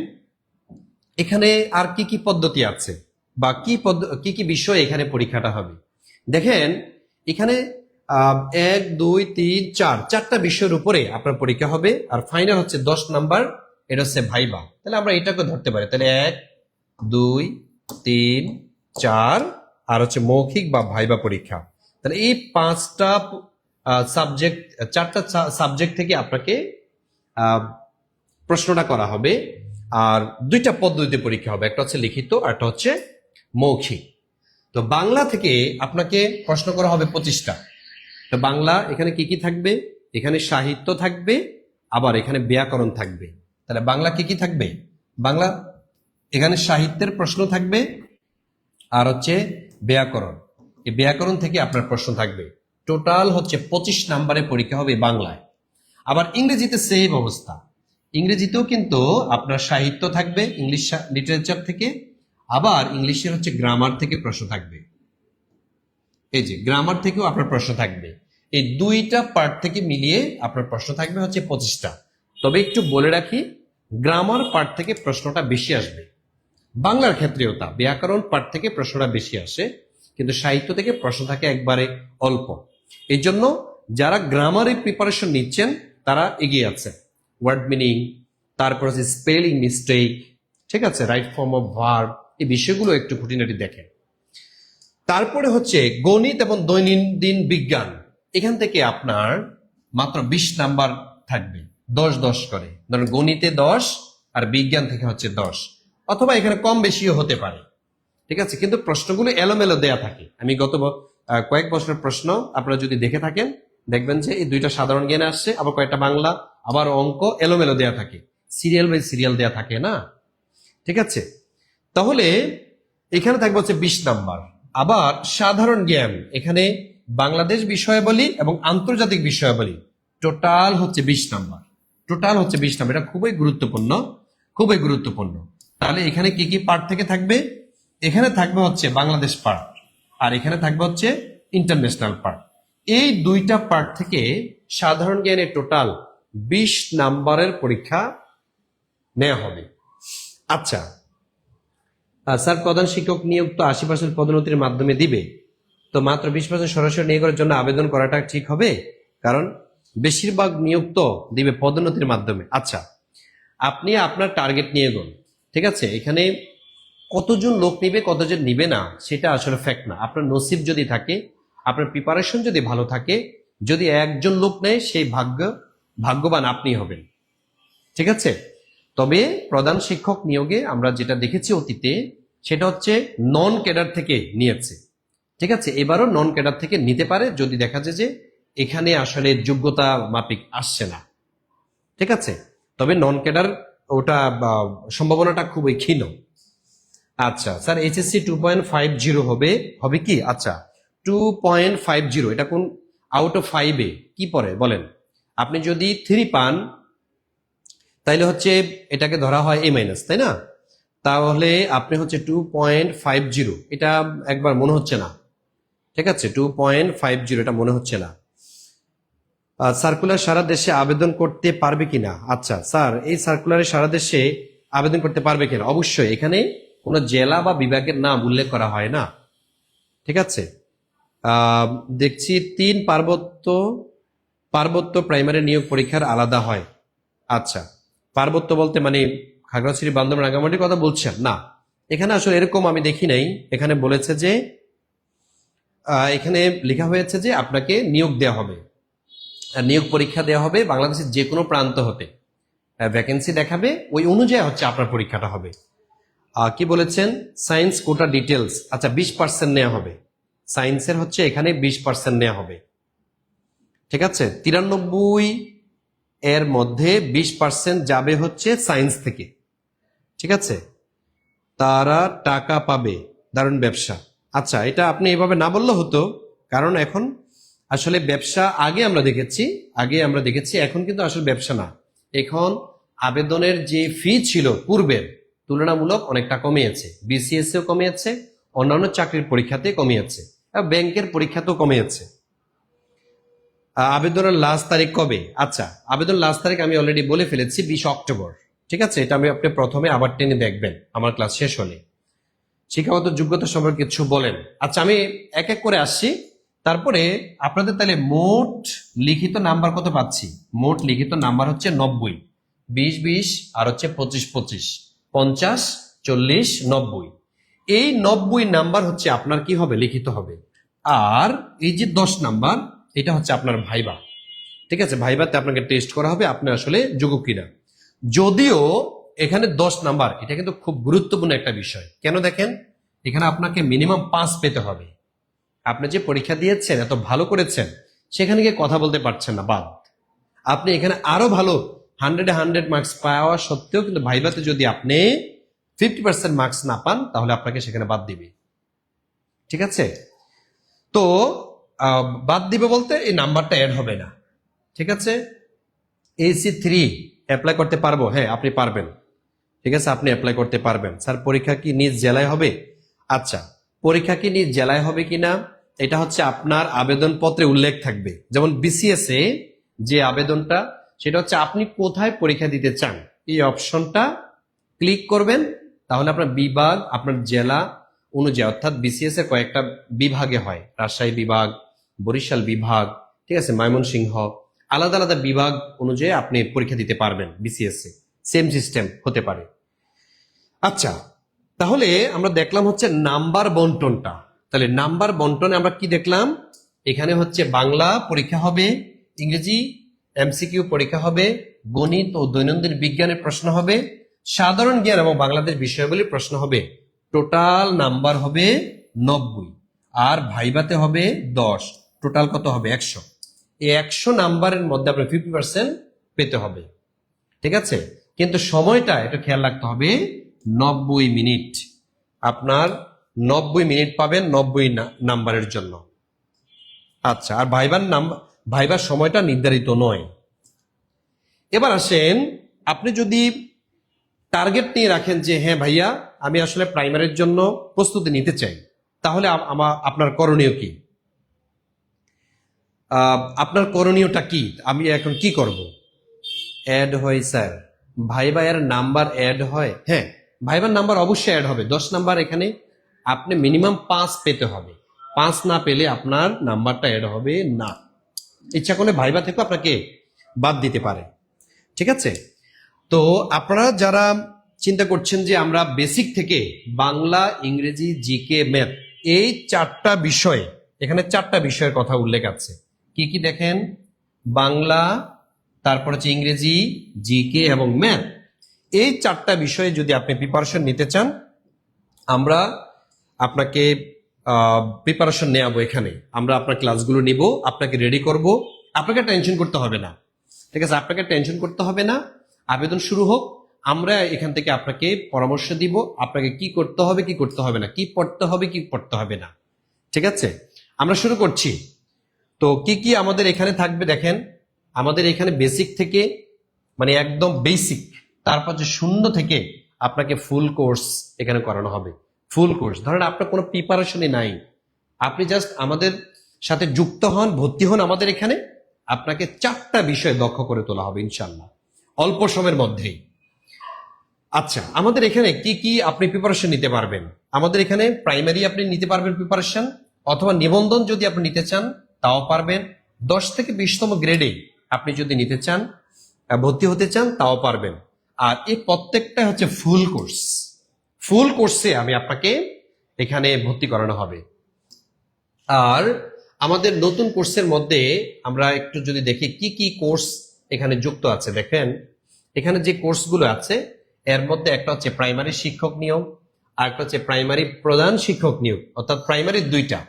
এখানে আর কি কি পদ্ধতি আছে বা কি কি বিষয় এখানে পরীক্ষাটা হবে। দেখেন এখানে 1, 2, 3, 4টা বিষয়ের উপরে আপনার পরীক্ষা হবে। আর ফাইনাল হচ্ছে 10 নাম্বার, এটা হচ্ছে ভাইবা। তাহলে আমরা এটাকে ধরতে পারি। তাহলে 1, 2, 3, 4 আর হচ্ছে মৌখিক বা ভাইবা পরীক্ষা। তাহলে এই 4টা সাবজেক্ট থেকে আপনাকে প্রশ্নটা করা হবে। আর 2টা পদ্ধতিতে পরীক্ষা হবে, একটা হচ্ছে লিখিত আর একটা হচ্ছে মৌখিক। তো বাংলা থেকে আপনাকে প্রশ্ন করা হবে 25টা। তো বাংলা এখানে কি কি থাকবে? এখানে সাহিত্য থাকবে, আবার এখানে ব্যাকরণ থাকবে। তাহলে বাংলা কি কি থাকবে? বাংলা এখানে সাহিত্যের প্রশ্ন থাকবে আর হচ্ছে ব্যাকরণ। এই ব্যাকরণ থেকে আপনার প্রশ্ন থাকবে। টোটাল হচ্ছে 25 নাম্বারে পরীক্ষা হবে বাংলায়। আবার ইংরেজিতে সেম অবস্থা। ইংরেজিতেও কিন্তু আপনার সাহিত্য থাকবে ইংলিশ লিটারেচার থেকে, আবার ইংলিশের হচ্ছে গ্রামার থেকে প্রশ্ন থাকবে। এই যে গ্রামার থেকেও আপনার প্রশ্ন থাকবে। এই 2টা পার্ট থেকে মিলিয়ে আপনার প্রশ্ন থাকবে হচ্ছে 25টা। তবে একটু বলে রাখি, গ্রামার পার্ট থেকে প্রশ্নটা বেশি আসবে। বাংলার ক্ষেত্রেও তা, ব্যাকরণ পার্ট থেকে প্রশ্নটা বেশি আসে, কিন্তু সাহিত্য থেকে প্রশ্ন থাকে একবারে অল্প। এই জন্য যারা গ্রামারে প্রিপারেশন নিচ্ছেন তারা এগিয়ে আছে। ওয়ার্ড মিনিং, তারপর হচ্ছে স্পেলিং মিস্টেক, ঠিক আছে, রাইট ফর্ম অফ ভার্ব, এই বিষয়গুলো একটু খুঁটিনাটি দেখেন। তারপরে হচ্ছে গণিত এবং দৈনন্দিন বিজ্ঞান। এখান থেকে আপনার মাত্র 20 নাম্বার থাকবে, 10 করে। ধরুন গণিতে 10 আর বিজ্ঞান থেকে হচ্ছে 10। অথবা এখানে কম বেশিও হতে পারে, ঠিক আছে, কিন্তু প্রশ্নগুলো এলোমেলো দেয়া থাকে। আমি গত কয়েক বছরের প্রশ্ন আপনারা যদি দেখে থাকেন দেখবেন যে এই দুইটা সাধারণ জ্ঞানে আসছে, আবার কয়েকটা বাংলা, আবার অঙ্ক এলোমেলো দেয়া থাকে, সিরিয়াল বাই সিরিয়াল দেয়া থাকে না, ঠিক আছে। তাহলে এখানে থাকবে হচ্ছে 20 নাম্বার। আবার সাধারণ জ্ঞান এখানে বাংলাদেশ বিষয়াবলী এবং আন্তর্জাতিক বিষয়াবলী টোটাল হচ্ছে 20 নাম্বার, টোটাল হচ্ছে 20 নাম্বার। এটা খুবই গুরুত্বপূর্ণ, খুবই গুরুত্বপূর্ণ। তাহলে এখানে কি কি পার্ট থেকে থাকবে? এখানে থাকবে হচ্ছে বাংলাদেশ পার্ট, আর এখানে থাকবে হচ্ছে ইন্টারন্যাশনাল পার্ট। এই দুইটা পার্ট থেকে সাধারণ জ্ঞানের টোটাল 20 নাম্বারের পরীক্ষা নেওয়া হবে। আচ্ছা স্যার, প্রধান শিক্ষক নিয়োগ তো 80% পদোন্নতির মাধ্যমে দিবে, তো মাত্র 20% সরাসরি নিয়োগের জন্য আবেদন করাটা ঠিক হবে? কারণ বেশিরভাগ নিয়োগ তো দিবে পদোন্নতির মাধ্যমে। আচ্ছা, আপনি আপনার টার্গেট নিয়ে এগোন, ঠিক আছে। এখানে কতজন লোক নিবে কতজন নিবে না সেটা আসলে ফ্যাক্ট না। আপনার নসিব যদি থাকে, আপনার প্রিপারেশন যদি ভালো থাকে, যদি একজন লোক নেয় সেই ভাগ্যবান আপনি হবেন, ঠিক আছে। তবে প্রধান শিক্ষক নিয়োগে আমরা যেটা দেখেছি অতীতে, সেটা হচ্ছে নন ক্যাডার থেকে নিয়েছে, ঠিক আছে। এবারও নন ক্যাডার থেকে নিতে পারে যদি দেখা যায় যে এখানে আসলে যোগ্যতা মাফিক আসছে না, ঠিক আছে। তবে নন ক্যাডার ওটা সম্ভাবনাটা খুবই ক্ষীণ। আচ্ছা স্যার, এইচএসসি 2.50 হবে, হবে কি? আচ্ছা 2.50 এটা কোন আউট অফ 5-এ কি পড়ে বলেন? আপনি যদি 3 পান তাইলে হচ্ছে এটাকে ধরা হয় A-, তাই না? তাহলে আপনি হচ্ছে 2.50, এটা একবার মনে হচ্ছে না, ঠিক আছে। 2.50 এটা মনে হচ্ছে না। সার্কুলার সারা দেশে আবেদন করতে পারবে কিনা? আচ্ছা স্যার, এই সার্কুলারে সারা দেশে আবেদন করতে পারবে কিনা? অবশ্যই, এখানে কোনো জেলা বা বিভাগের নাম উল্লেখ করা হয় না, ঠিক আছে। দেখছি 3 পার্বত্য প্রাইমারি নিয়োগ পরীক্ষার আলাদা হয়। আচ্ছা, পার্বত্য বলতে মানে খাগড়াছড়ি, বান্দরবান, রাঙ্গামাটির কথা বলছেন না? এখানে আসলে এরকম আমি দেখি নাই। এখানে বলেছে যে এখানে লেখা হয়েছে যে আপনাকে নিয়োগ দেওয়া হবে, নিয়োগ পরীক্ষা দেওয়া হবে বাংলাদেশের যে কোনো প্রান্ত হতে, ভ্যাকেন্সি দেখাবে, ওই অনুযায়ী হচ্ছে আপনার পরীক্ষাটা হবে। কি বলেছেন? সায়েন্স কোটা ডিটেলস, আচ্ছা 20% নেওয়া হবে, সায়েন্সের হচ্ছে এখানে 20% নেওয়া হবে, ঠিক আছে। 93 এর মধ্যে 20% যাবে হচ্ছে সায়েন্স থেকে, ঠিক আছে। তারা টাকা পাবে, দারুণ ব্যবসা। আচ্ছা, এটা আপনি এভাবে না বললে হতো, কারণ এখন আসলে ব্যবসা আগে আমরা দেখেছি, এখন কিন্তু আসলে ব্যবসা না। এখন আবেদনের যে ফি ছিল পূর্বের তুলনামূলক অনেকটা কমিয়েছে, বিসিএসও কমিয়েছে, অন্যান্য চাকরির পরীক্ষাতে কমিয়েছে, ব্যাংকের পরীক্ষাতেও কমিয়েছে। আবেদনের লাস্ট তারিখ কবে? আচ্ছা, আবেদন লাস্ট তারিখ আমি অলরেডি বলে ফেলেছি, 20 অক্টোবর, ঠিক আছে। এটা আমি আপনি প্রথমে আবার টেনে দেখবেন আমার ক্লাস শেষ হলে। শিক্ষাগত যোগ্যতা সম্পর্কে কিছু বলেন। আচ্ছা, আমি এক এক করে আসছি, তারপরে আপনাদের তাহলে মোট লিখিত নাম্বার কত পাচ্ছি? মোট লিখিত নাম্বার হচ্ছে 90, 20 আর হচ্ছে 25, 50, 40, 90। এই 90 নাম্বার হচ্ছে আপনার কি হবে? লিখিত হবে। আর এই যে 10 নাম্বার, এটা হচ্ছে আপনার ভাইবা, ঠিক আছে। ভাইবাতে আপনাকে টেস্ট করা হবে আপনি আসলে যোগ্য কিনা। যদিও এখানে 10 নাম্বার, এটা কিন্তু খুব গুরুত্বপূর্ণ একটা বিষয়। কেন দেখেন, এখানে আপনাকে মিনিমাম 5 পেতে হবে। আপনি যে পরীক্ষা দিয়েছেন, এত ভালো করেছেন, সেখানে গিয়ে কথা বলতে পারছেন না, বাদ। আপনি এখানে আরো ভালো 100 মার্কস পাওয়া সত্ত্বেও কিন্তু ভাইবাতে যদি আপনি 50% মার্কস না পান, তাহলে আপনাকে সেখানে বাদ দিবে, ঠিক আছে। তো বাদ দিবে বলতে এই নাম্বারটা অ্যাড হবে না, ঠিক আছে। AC3 অ্যাপ্লাই করতে পারবো? হ্যাঁ, আপনি পারবেন, ঠিক আছে, আপনি অ্যাপ্লাই করতে পারবেন। স্যার, পরীক্ষা কি নিজ জেলায় হবে? আচ্ছা, পরীক্ষা কি নিজ জেলায় হবে কিনা এটা হচ্ছে আপনার আবেদনপত্রে উল্লেখ থাকবে। যেমন বিসিএস এ যে আবেদনটা, সেটা হচ্ছে আপনি কোথায় পরীক্ষা দিতে চান, এই অপশনটা ক্লিক করবেন, তাহলে আপনার বিভাগ, আপনার জেলা অনুযায়ী, অর্থাৎ বিসিএস এর কয়েকটা বিভাগে হয়, রাজশাহী বিভাগ, বরিশাল বিভাগ, ঠিক আছে, ময়মনসিংহ, আলাদা আলাদা বিভাগ অনুযায়ী আপনি পরীক্ষা দিতে পারবেন বিসিএস এ। সেম সিস্টেম হতে পারে। আচ্ছা, তাহলে আমরা দেখলাম হচ্ছে নাম্বার বন্টনটা। তাহলে নাম্বার বন্টনে আমরা কি দেখলাম? এখানে হচ্ছে বাংলা পরীক্ষা হবে, ইংরেজি MCQ পরীক্ষা হবে, গণিত ও দৈনন্দিন বিজ্ঞানের প্রশ্ন হবে, সাধারণ জ্ঞান এবং বাংলাদেশ বিষয়গুলির প্রশ্ন হবে, টোটাল নাম্বার হবে 90 আর ভাইভাতে হবে 10, টোটাল কত হবে 100। এই 100 নাম্বারের মধ্যে আপনার 50% পেতে হবে, ঠিক আছে? কিন্তু সময়টা এটা খেয়াল রাখতে হবে, 90 মিনিট। আপনার 90 মিনিট পাবেন 90 নাম্বারের জন্য। আচ্ছা, আর ভাইবার সময়টা নির্ধারিত নয়। এবার আসেন, আপনি যদি টার্গেট নিয়ে রাখেন যে হ্যাঁ ভাইয়া আমি আসলে প্রাইমারির জন্য প্রস্তুতি নিতে চাই, তাহলে আপনার করণীয় কি? আপনার করণীয়টা কি? আমি এখন কি করব? অ্যাড হয় স্যার, ভাইবার নাম্বার অ্যাড হয়? হ্যাঁ, ভাইবার নাম্বার অবশ্যই অ্যাড হবে। 10 নাম্বার এখানে আপনি মিনিমাম 5 পেতে হবে। 5 না পেলে আপনার নাম্বারটা অ্যাড হবে না। ইচ্ছা করলে ভাইবা থেকে আপনাকে বাদ দিতে পারে, ঠিক আছে? তো আপনারা যারা চিন্তা করছেন যে আমরা বেসিক থেকে বাংলা, ইংরেজি, জিকে, ম্যাথ, এই 4টা বিষয়, এখানে 4টা বিষয়ের কথা উল্লেখ আছে। কি কি দেখেন? বাংলা, তারপর হচ্ছে ইংরেজি, জিকে এবং ম্যাথ। এই 4টা বিষয়ে যদি আপনি প্রিপারেশন নিতে চান, আমরা আপনাকে প্রিপারেশন নেওয়াবো। এখানে আমরা আপনার ক্লাসগুলো নিব, আপনাকে রেডি করব। আপনাকে টেনশন করতে হবে না, ঠিক আছে? আপনাকে টেনশন করতে হবে না। আবেদন শুরু হোক, আমরা এখান থেকে আপনাকে পরামর্শ দিব, আপনাকে কি করতে হবে কি করতে হবে না, কি পড়তে হবে কি পড়তে হবে না, ঠিক আছে? আমরা শুরু করছি। তো কি কি আমাদের এখানে থাকবে দেখেন। আমাদের এখানে বেসিক থেকে, মানে একদম বেসিক, তারপর যে 0 থেকে আপনাকে ফুল কোর্স এখানে করানো হবে। ফুল কোর্স ধরেন আপনার কোনো প্রিপারেশনই নাই, আপনি জাস্ট আমাদের সাথে যুক্ত হন, ভর্তি হন আমাদের এখানে, আপনাকে 4টা বিষয় দক্ষ করে তোলা হবে ইনশাল্লাহ, অল্প সময়ের মধ্যেই। আচ্ছা, আমাদের এখানে কি কি আপনি প্রিপারেশন নিতে পারবেন? আমাদের এখানে প্রাইমারি আপনি নিতে পারবেন প্রিপারেশন, অথবা নিবন্ধন যদি আপনি নিতে চান তাও পারবেন। 10 থেকে 20তম গ্রেডে আপনি যদি নিতে চান, ভর্তি হতে চান, তাও পারবেন। আর এই প্রত্যেকটা হচ্ছে ফুল কোর্স। ফুল কোর্সে আমি আপনাকে এখানে ভর্তি করানো হবে। আর আমাদের নতুন কোর্সের মধ্যে আমরা একটু যদি দেখি কি কি কোর্স এখানে যুক্ত আছে। দেখেন এখানে যে কোর্সগুলো আছে, এর মধ্যে একটা হচ্ছে প্রাইমারি শিক্ষক নিয়োগ, আর একটা হচ্ছে প্রাইমারি প্রধান শিক্ষক নিয়োগ, অর্থাৎ প্রাইমারি 2টা।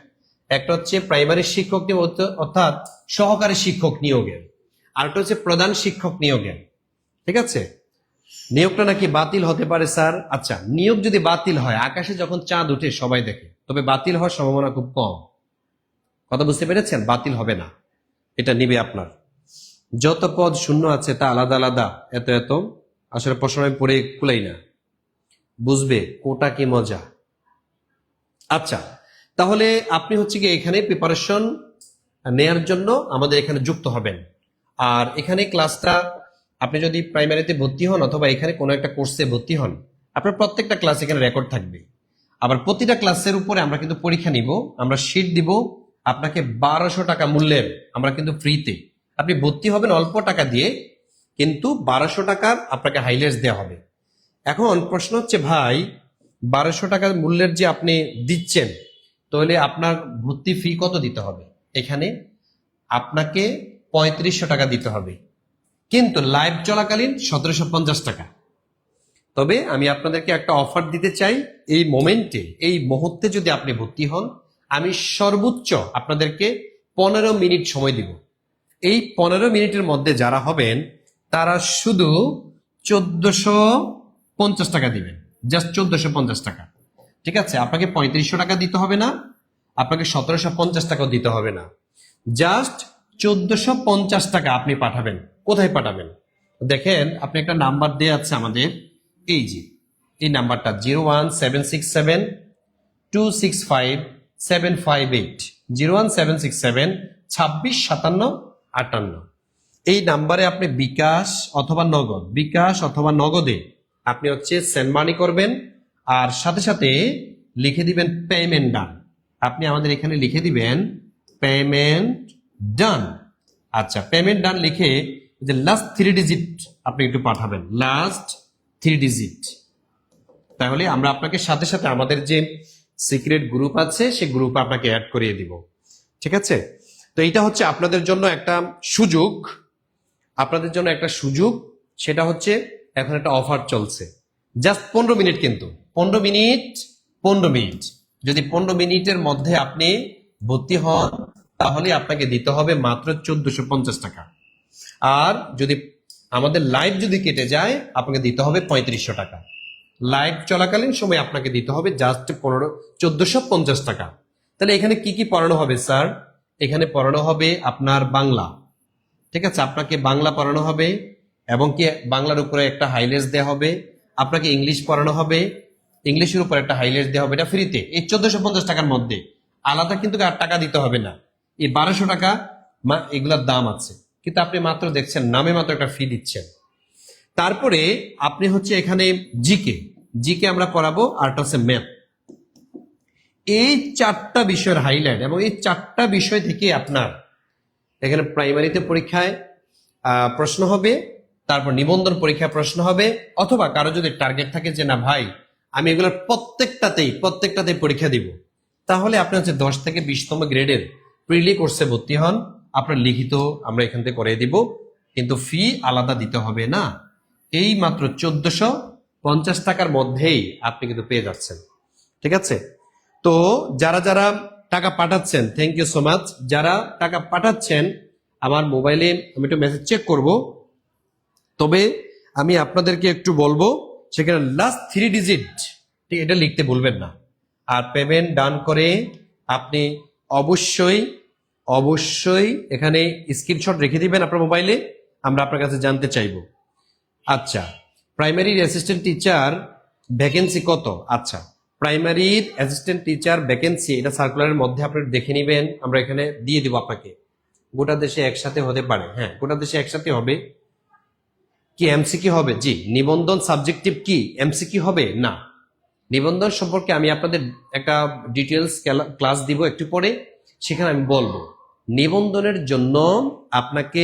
একটা হচ্ছে প্রাইমারি শিক্ষক নিয়োগ অর্থাৎ সহকারী শিক্ষক নিয়োগের, আর একটা হচ্ছে প্রধান শিক্ষক নিয়োগের, ঠিক আছে? নিয়োগটা নাকি বাতিল হতে পারে স্যার। আচ্ছা, নিয়োগ যদি বাতিল হয়, আকাশে যখন চাঁদ উঠে সবাই দেখে, তবে বাতিল হওয়ার সম্ভাবনা খুব কম। কথা বুঝতে পেরেছেন? বাতিল হবে না, এটা নিবে আপনার। যত পদ শূন্য আছে তা আলাদা আলাদা, এত এত, আসলে প্রশ্ন আমি পড়ে কুলাই না, বুঝবে কোটা কি মজা। আচ্ছা, তাহলে আপনি হচ্ছে কি এখানে প্রিপারেশন নেয়ার জন্য আমাদের এখানে যুক্ত হবেন। আর এখানে ক্লাসটা আপনি যদি প্রাইমারিতে ভর্তি হন অথবা এখানে কোনো একটা কোর্সে ভর্তি হন, আপনার প্রত্যেকটা ক্লাস এখানে রেকর্ড থাকবে। আবার প্রতিটা ক্লাসের উপরে আমরা কিন্তু পরীক্ষা নিব, আমরা শীট দিব আপনাকে 1200 টাকা মূল্যের, আমরা কিন্তু ফ্রিতে। আপনি ভর্তি হবেন অল্প টাকা দিয়ে, কিন্তু 1200 টাকার আপনাকে হাইলাইটস দেওয়া হবে। এখন প্রশ্ন হচ্ছে ভাই, 1200 টাকার মূল্যের যে আপনি দিচ্ছেন, তাহলে আপনার ভর্তি ফি কত দিতে হবে? এখানে আপনাকে 3500 টাকা দিতে হবে, কিন্তু লাইভ চলাকালীন 1750 টাকা। তবে আমি আপনাদেরকে একটা অফার দিতে চাই, এই মোমেন্টে, এই মুহূর্তে যদি আপনি ভর্তি হন, আমি সর্বোচ্চ আপনাদেরকে 15 মিনিট সময় দিব। এই 15 মিনিটের মধ্যে যারা হবেন তারা শুধু 1450 টাকা দিবেন, জাস্ট 1450 টাকা, ঠিক আছে? আপনাকে 3500 টাকা দিতে হবে না, আপনাকে 1750 টাকাও দিতে হবে না, জাস্ট 1450 টাকা আপনি পাঠাবেন। কোথায় পাঠাবেন দেখেন, আপনি একটা নাম্বার দেওয়া আছে আমাদের, এই যে এই নাম্বারটা 01767265758, 01767265758। এই নাম্বারে আপনি বিকাশ অথবা নগদ, বিকাশ অথবা নগদে আপনি হচ্ছে সেন্ড মানি করবেন, আর সাথে সাথে লিখে দিবেন পেমেন্ট ডান। আপনি আমাদের এখানে লিখে দিবেন পেমেন্ট ডান। আচ্ছা, পেমেন্ট ডান লিখে যে লাস্ট 3 ডিজিট আপনি একটু পাঠাবেন, লাস্ট 3 ডিজিট। তাহলে আমরা আপনাকে সাথে সাথে আমাদের যে সিক্রেট গ্রুপ আছে সেই গ্রুপে আপনাকে অ্যাড করিয়ে দিব, ঠিক আছে? তো এটা হচ্ছে আপনাদের জন্য একটা সুযোগ, আপনাদের জন্য একটা সুযোগ। সেটা হচ্ছে এখন একটা অফার চলছে, জাস্ট 15 মিনিট, কিন্তু 15 মিনিট, 15 মিনিট। যদি 15 মিনিটের মধ্যে আপনি ভর্তি হন তাহলে আপনাকে দিতে হবে মাত্র 1450 টাকা। আর যদি আমাদের লাইভ যদি কেটে যায় আপনাকে দিতে হবে 3500 টাকা। লাইভ চলাকালীন সময় আপনাকে দিতে হবে জাস্ট 1450 টাকা। তাহলে এখানে কি কি পড়ানো হবে স্যার? এখানে পড়ানো হবে আপনার বাংলা, ঠিক আছে, আপনাকে বাংলা পড়ানো হবে এবং কি বাংলার উপরে একটা হাইলাইটস দেওয়া হবে। আপনাকে ইংলিশ পড়ানো হবে, ইংলিশের উপর একটা হাইলাইটস দেওয়া হবে, এটা ফ্রিতে। এই 1450 টাকার মধ্যে আলাদা কিন্তু আর টাকা দিতে হবে না। এই 1200 টাকা এগুলার দাম আছে, কিন্তু আপনি মাত্র দেখছেন নামে মাত্র একটা ফি দিচ্ছেন। তারপরে আপনি হচ্ছে এখানে জিকে, জিকে আমরা পড়াবো, আর হচ্ছে ম্যাথ। এই 4টা বিষয়ের হাইলাইট, এবং এই 4টা বিষয় থেকে আপনার এখানে প্রাইমারিতে পরীক্ষায় প্রশ্ন হবে, তারপর নিবন্ধন পরীক্ষায় প্রশ্ন হবে, অথবা কারো যদি টার্গেট থাকে যে না ভাই আমি এগুলোর প্রত্যেকটাতেই পরীক্ষা দিব, তাহলে আপনি হচ্ছে 10 থেকে 20তম গ্রেডের প্রিলি কোর্সে ভর্তি হন। আপনার লিখিত আমরা এখান থেকে করে দিব, কিন্তু ফি আলাদা দিতে হবে না। এই মাত্র 1450 টাকার মধ্যেই আপনি কিন্তু পেয়ে যাচ্ছেন, ঠিক আছে? তো যারা যারা টাকা পাঠাচ্ছেন, থ্যাংক ইউ সো মাচ। যারা টাকা পাঠাচ্ছেন আমার মোবাইলে আমি একটু মেসেজ চেক করব, তবে আমি আপনাদেরকে একটু বলবো সেখানে লাস্ট 3 ডিজিট, ঠিক, এটা লিখতে ভুলবেন না। আর পেমেন্ট ডান করে আপনি অবশ্যই এখানে স্ক্রিনশট রেখে দিবেন আপনার মোবাইলে, আমরা আপনার কাছে জানতে চাইবো। আচ্ছা, প্রাইমারির অ্যাসিস্ট্যান্ট টিচার ভ্যাকেন্সি কত? আচ্ছা, প্রাইমারির অ্যাসিস্ট্যান্ট টিচার ভ্যাকেন্সি এটা সার্কুলারের মধ্যে আপনি দেখে নেবেন, আমরা এখানে দিয়ে দিব আপনাকে। গোটা দেশে একসাথে হতে পারে, হ্যাঁ গোটা দেশে একসাথে হবে। কি এমসিকিউ হবে? জি। নিবন্ধন সাবজেক্টিভ কি এমসিকিউ হবে? না। নিবন্ধন সম্পর্কে আমি আপনাদের একটা ডিটেলস ক্লাস দিব একটু পরে, সেখানে আমি বলবো। নিবন্ধনের জন্য আপনাকে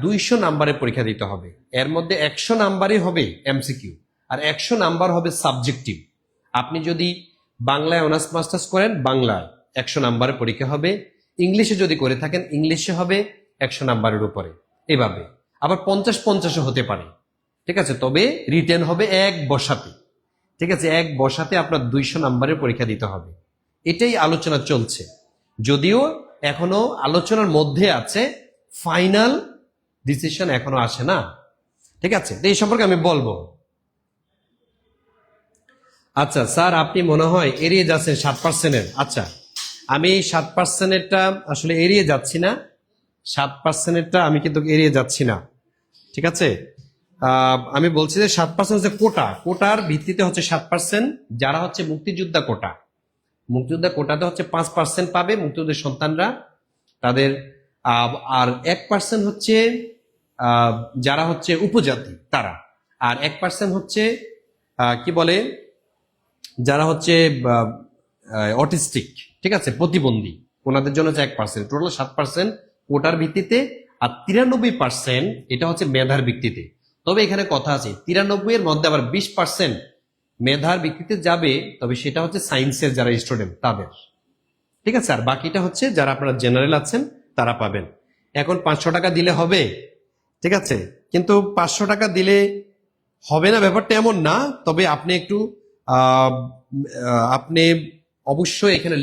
200 নাম্বারের পরীক্ষা দিতে হবে, এর মধ্যে 100 নাম্বারই হবে এমসিকিউ, আর 100 নাম্বার হবে সাবজেক্টিভ। আপনি যদি বাংলায় অনার্স মাস্টার্স করেন, বাংলায় 100 নাম্বারের পরীক্ষা হবে, ইংলিশে যদি করে থাকেন ইংলিশে হবে 100 নাম্বারের উপরে, এভাবে। আবার 50-50ও হতে পারে, ঠিক আছে? তবে রিটেন হবে এক বসাতে, ঠিক আছে? এক বসাতে আপনার 200 নাম্বারের পরীক্ষা দিতে হবে। এটাই আলোচনা চলছে, যদিও এখনো আলোচনার মধ্যে আছে, ফাইনাল ডিসিশন এখনো আসে না, ঠিক আছে? তো এই সম্পর্কে আমি বলবো। আচ্ছা স্যার, আপনি মনে হয় এড়িয়ে যাচ্ছেন 7%-এর। আচ্ছা, আমি 7%-এরটা আসলে এড়িয়ে যাচ্ছি না, 7%-এরটা আমি কিন্তু এড়িয়ে যাচ্ছি না, ঠিক আছে? আমি বলছি যে 7% যে কোটার ভিত্তিতে হচ্ছে 7%, যারা হচ্ছে মুক্তিযোদ্ধা কোটাতে হচ্ছে 5% পাবে মুক্তিযোদ্ধার সন্তানরা তাদের, আর 1% হচ্ছে যারা হচ্ছে উপজাতি তারা, আর 1% হচ্ছে কি বলে যারা হচ্ছে অটিস্টিক, ঠিক আছে, প্রতিবন্ধী, ওনাদের জন্য হচ্ছে 1%। টোটাল 7% কোটার ভিত্তিতে, আর 93% এটা হচ্ছে মেধার ভিত্তিতে। তবে এখানে কথা আছে, 93-এর মধ্যে আবার 20% মেধার ভিত্তিতে যাবে, তবে সেটা হচ্ছে সায়েন্সের যারা স্টুডেন্ট তাদের, ঠিক আছে? আর বাকিটা হচ্ছে যারা আপনারা জেনারেল আছেন তারা পাবেন। এখন 500 টাকা দিলে হবে, ঠিক আছে? কিন্তু 500 টাকা দিলে হবে না ব্যাপারটা এমন না, তবে আপনি একটু আপনি অবশ্যই এখানে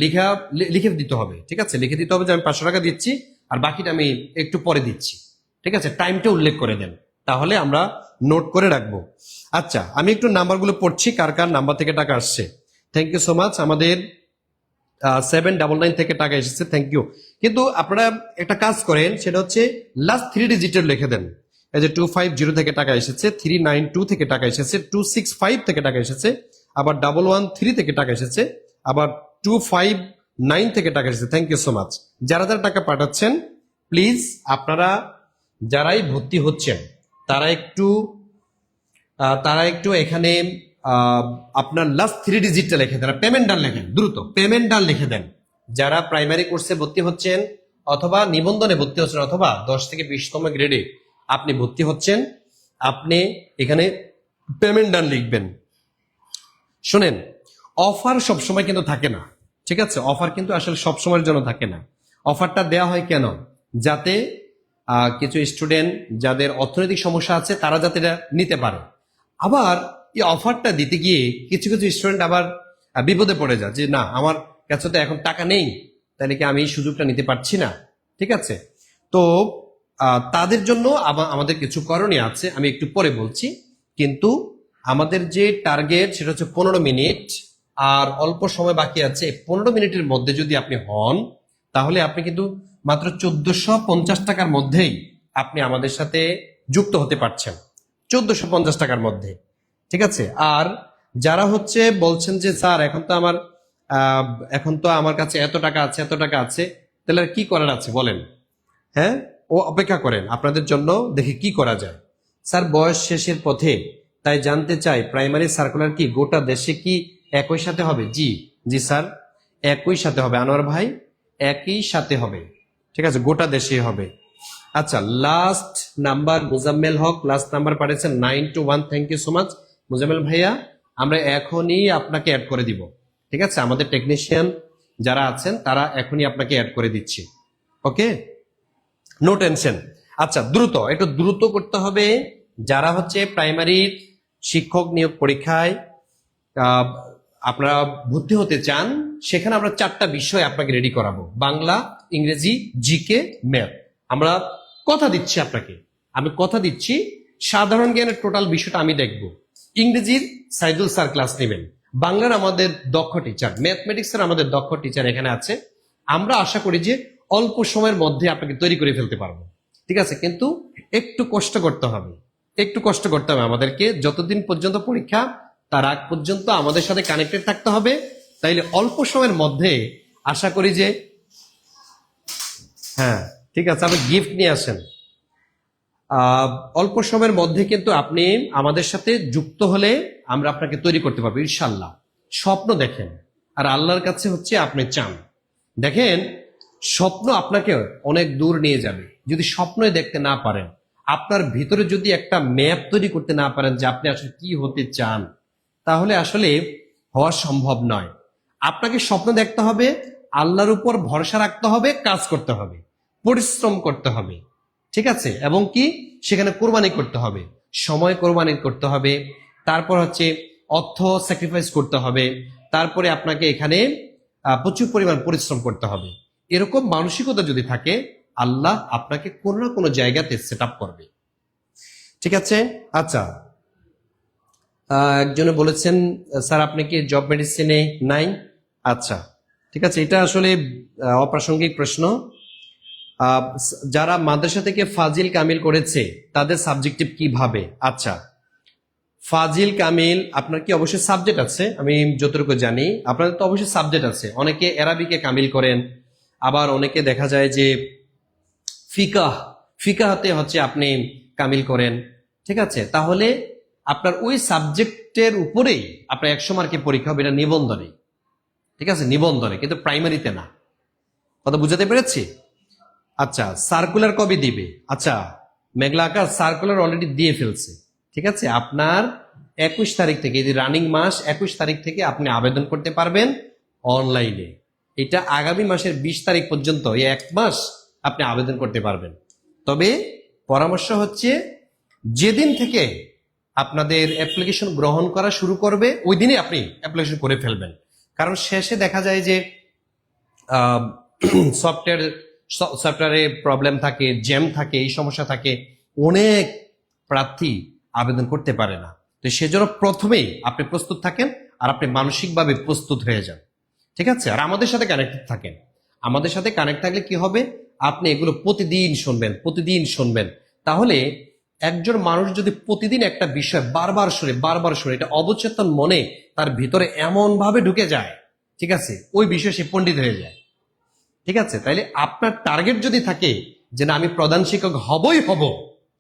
লিখে দিতে হবে, ঠিক আছে? লিখে দিতে হবে যে আমি 500 টাকা দিচ্ছি, আর বাকিটা আমি একটু পরে দিচ্ছি, ঠিক আছে? টাইমটা উল্লেখ করে দেন, তাহলে আমরা নোট করে রাখবো। আচ্ছা, আমি একটু নাম্বারগুলো পড়ছি, কার কার নাম্বার থেকে টাকা আসছে। Thank you so much. আমাদের 799 থেকে টাকা এসেছে, থ্যাংক ইউ। কিন্তু আপনারা একটা কাজ করেন, সেটা হচ্ছে লাস্ট 3 ডিজিটের লিখে দেন। এই যে 250 থেকে টাকা এসেছে, 392 থেকে টাকা এসেছে, 265 থেকে টাকা এসেছে, আবার 113 থেকে টাকা এসেছে, আবার 259 থেকে টাকা এসেছে। Thank you so much. যারা যারা টাকা পাঠাচ্ছেন, প্লিজ আপনারা যারাই ভর্তি হচ্ছেন তারা একটু এখানে আপনার লাস্ট 3 ডিজিটটা লিখে দেন, পেমেন্ট ডান লেখেন, দ্রুত পেমেন্ট ডান লিখে দেন। যারা প্রাইমারি কোর্সে ভর্তি হচ্ছেন, অথবা নিবন্ধনে ভর্তি হচ্ছেন, অথবা 10 থেকে 20তম গ্রেডে আপনি ভর্তি হচ্ছেন, আপনি এখানে পেমেন্ট ডান লিখবেন। শোনেন, অফার সবসময় কিন্তু থাকে না, ঠিক আছে? অফার কিন্তু আসলে সবসময়ের জন্য থাকে না। অফারটা দেওয়া হয় কেন? যাতে কিছু স্টুডেন্ট যাদের অর্থনৈতিক সমস্যা আছে তারা যাতে এটা নিতে পারে। আবার এই অফারটা দিতে গিয়ে কিছু কিছু স্টুডেন্ট আবার বিপদে পড়ে যায় যে না আমার কাছে তো এখন টাকা নেই, তাহলে কি আমি এই সুযোগটা নিতে পারছি না। ঠিক আছে, তো তাদের জন্য আমাদের কিছু করণীয় আছে, আমি একটু পরে বলছি। কিন্তু আমাদের যে টার্গেট সেটা হচ্ছে 15 মিনিট, আর অল্প সময় বাকি আছে। 15 মিনিটের মধ্যে যদি আপনি হন তাহলে আপনি কিন্তু মাত্র 1450 টাকার মধ্যেই আপনি আমাদের সাথে যুক্ত হতে পারছেন, 1450 টাকার মধ্যে। ঠিক আছে, আর যারা হচ্ছে বলছেন যে স্যার এখন তো আমার কাছে এত টাকা আছে এত টাকা আছে, তাহলে আর কি করার আছে বলেন। হ্যাঁ, ও অপেক্ষা করেন, আপনাদের জন্য দেখি কি করা যায়। স্যার বয়স শেষের পথে, তাই জানতে চাই প্রাইমারি সার্কুলার কি গোটা দেশে কি একই সাথে হবে? জি জি স্যার, একই সাথে হবে আনোয়ার ভাই, একই সাথে হবে। ঠিক আছে, গোটা দেশে হবে। আচ্ছা, last number Muzammel Haque, last number পাঠিয়েছেন 921। Thank you so much Muzammel ভাইয়া, আমরা এখনই আপনাকে অ্যাড করে দিব। ঠিক আছে, আমাদের টেকনিশিয়ান যারা আছেন তারা এখনই আপনাকে অ্যাড করে দিচ্ছি। ওকে, নো টেনশন। আচ্ছা, একটু দ্রুত করতে হবে। যারা হচ্ছে প্রাইমারির শিক্ষক নিয়োগ পরীক্ষায় আপনারা ভর্তি হতে চান, সেখানে আমরা 4টা বিষয় আপনাকে রেডি করাবো: বাংলা, ইংরেজি, জিকে, ম্যাথ। আমরা কথা দিচ্ছি আপনাকে, আমি কথা দিচ্ছি, সাধারণ জ্ঞানের টোটাল বিষয়টা আমি দেখব। ইংরেজির সাইদুল স্যার ক্লাস নেবেন, বাংলার আমাদের দক্ষ টিচার, ম্যাথমেটিক্সের আমাদের দক্ষ টিচার এখানে আছে। আমরা আশা করি যে অল্প সময়ের মধ্যে আপনাকে তৈরি করে ফেলতে পারবো। ঠিক আছে, কিন্তু একটু কষ্ট করতে হবে, আমাদেরকে। যতদিন পর্যন্ত পরীক্ষা তার আগ পর্যন্ত আমাদের সাথে কানেক্টেড থাকতে হবে। তাইলে অল্প সময়ের মধ্যে আশা করি যে, হ্যাঁ ঠিক আছে, আপনি গিফট নিয়ে আসেন। অল্প সময়ের মধ্যে কিন্তু আপনি আমাদের সাথে যুক্ত হলে আমরা আপনাকে তৈরি করতে পারবো ইনশাল্লাহ। স্বপ্ন দেখেন, আর আল্লাহর কাছে হচ্ছে আপনি চান। দেখেন, স্বপ্ন আপনাকে অনেক দূর নিয়ে যাবে। যদি স্বপ্নই দেখতে না পারেন, আপনার ভিতরে যদি একটা ম্যাপ তৈরি করতে না পারেন যে আপনি আসলে কি হতে চান, তাহলে আসলে হওয়া সম্ভব নয়। আপনাকে স্বপ্ন দেখতে হবে, আল্লাহর উপর ভরসা রাখতে হবে, কাজ করতে হবে, পরিশ্রম করতে হবে। ঠিক আছে, এবং কি সেখানে কোরবানি করতে হবে, সময় কোরবানি করতে হবে, তারপর হচ্ছে অর্থ স্যাক্রিফাইস করতে হবে, তারপরে আপনাকে এখানে প্রচুর পরিমাণ পরিশ্রম করতে হবে। এরকম মানসিকতা যদি থাকে, আল্লাহ আপনাকে কোনো না কোনো জায়গাতে সেট আপ করবে। ঠিক আছে, আচ্ছা, একজনে বলেছেন স্যার আপনি কি জব মেডিসিনে নাই? আচ্ছা ঠিক আছে, এটা আসলে অপ্রাসঙ্গিক প্রশ্ন। যারা মাদ্রাসা থেকে ফাজিল কামিল করেছে তাদের সাবজেক্টিভ কিভাবে? আচ্ছা, ফাজিল কামিল আপনার কি অবশ্যই সাবজেক্ট আছে? আমি যতটুকু জানি আপনাদের তো অবশ্যই সাবজেক্ট আছে। অনেকে এরাবিকে কামিল করেন, আবার অনেকে দেখা যায় যে ফিকাহতে হচ্ছে আপনি কামিল করেন। ঠিক আছে, তাহলে আপনার ওই সাবজেক্টের উপরেই আপনার 100 মার্কের পরীক্ষা হবে, এটা নিবন্ধনে। ঠিক আছে, নিবন্ধনে, কিন্তু প্রাইমারিতে না। কথা বুঝাতে পেরেছি? আচ্ছা, সার্কুলার কবে দিবে? আচ্ছা মেঘলা আকাশ, সার্কুলার অলরেডি দিয়ে ফেলছে। ঠিক আছে, আপনার 21 তারিখ থেকে, এই রানিং মাস 21 তারিখ থেকে আপনি আবেদন করতে পারবেন অনলাইনে। এটা আগামী মাসের 20 তারিখ পর্যন্ত, এই 1 মাস আপনি আবেদন করতে পারবেন। তবে পরামর্শ হচ্ছে, যেদিন থেকে আপনাদের অ্যাপ্লিকেশন গ্রহণ করা শুরু করবে ওই দিনে আপনি অ্যাপ্লিকেশন করে ফেলবেন। কারণ শেষে দেখা যায় যে সফটওয়্যারে প্রবলেম থাকে, জ্যাম থাকে, এই সমস্যা থাকে, অনেক প্রার্থী আবেদন করতে পারে না। তো সেজন্য প্রথমেই আপনি প্রস্তুত থাকেন, আর আপনি মানসিকভাবে প্রস্তুত হয়ে যান। ঠিক আছে, আর আমাদের সাথে কানেক্টেড থাকেন। আমাদের সাথে কানেক্ট থাকলে কি হবে, আপনি এগুলো প্রতিদিন শুনবেন। তাহলে একজন মানুষ যদি প্রতিদিন একটা বিষয় বারবার শুনে, এটা অবচেতন মনে তার ভিতরে এমন ভাবে ঢুকে যায়, ঠিক আছে, ওই বিষয়ে সে পণ্ডিত হয়ে যায়। ঠিক আছে, তাইলে আপনার টার্গেট যদি থাকে যে না আমি প্রধান শিক্ষক হবই হব,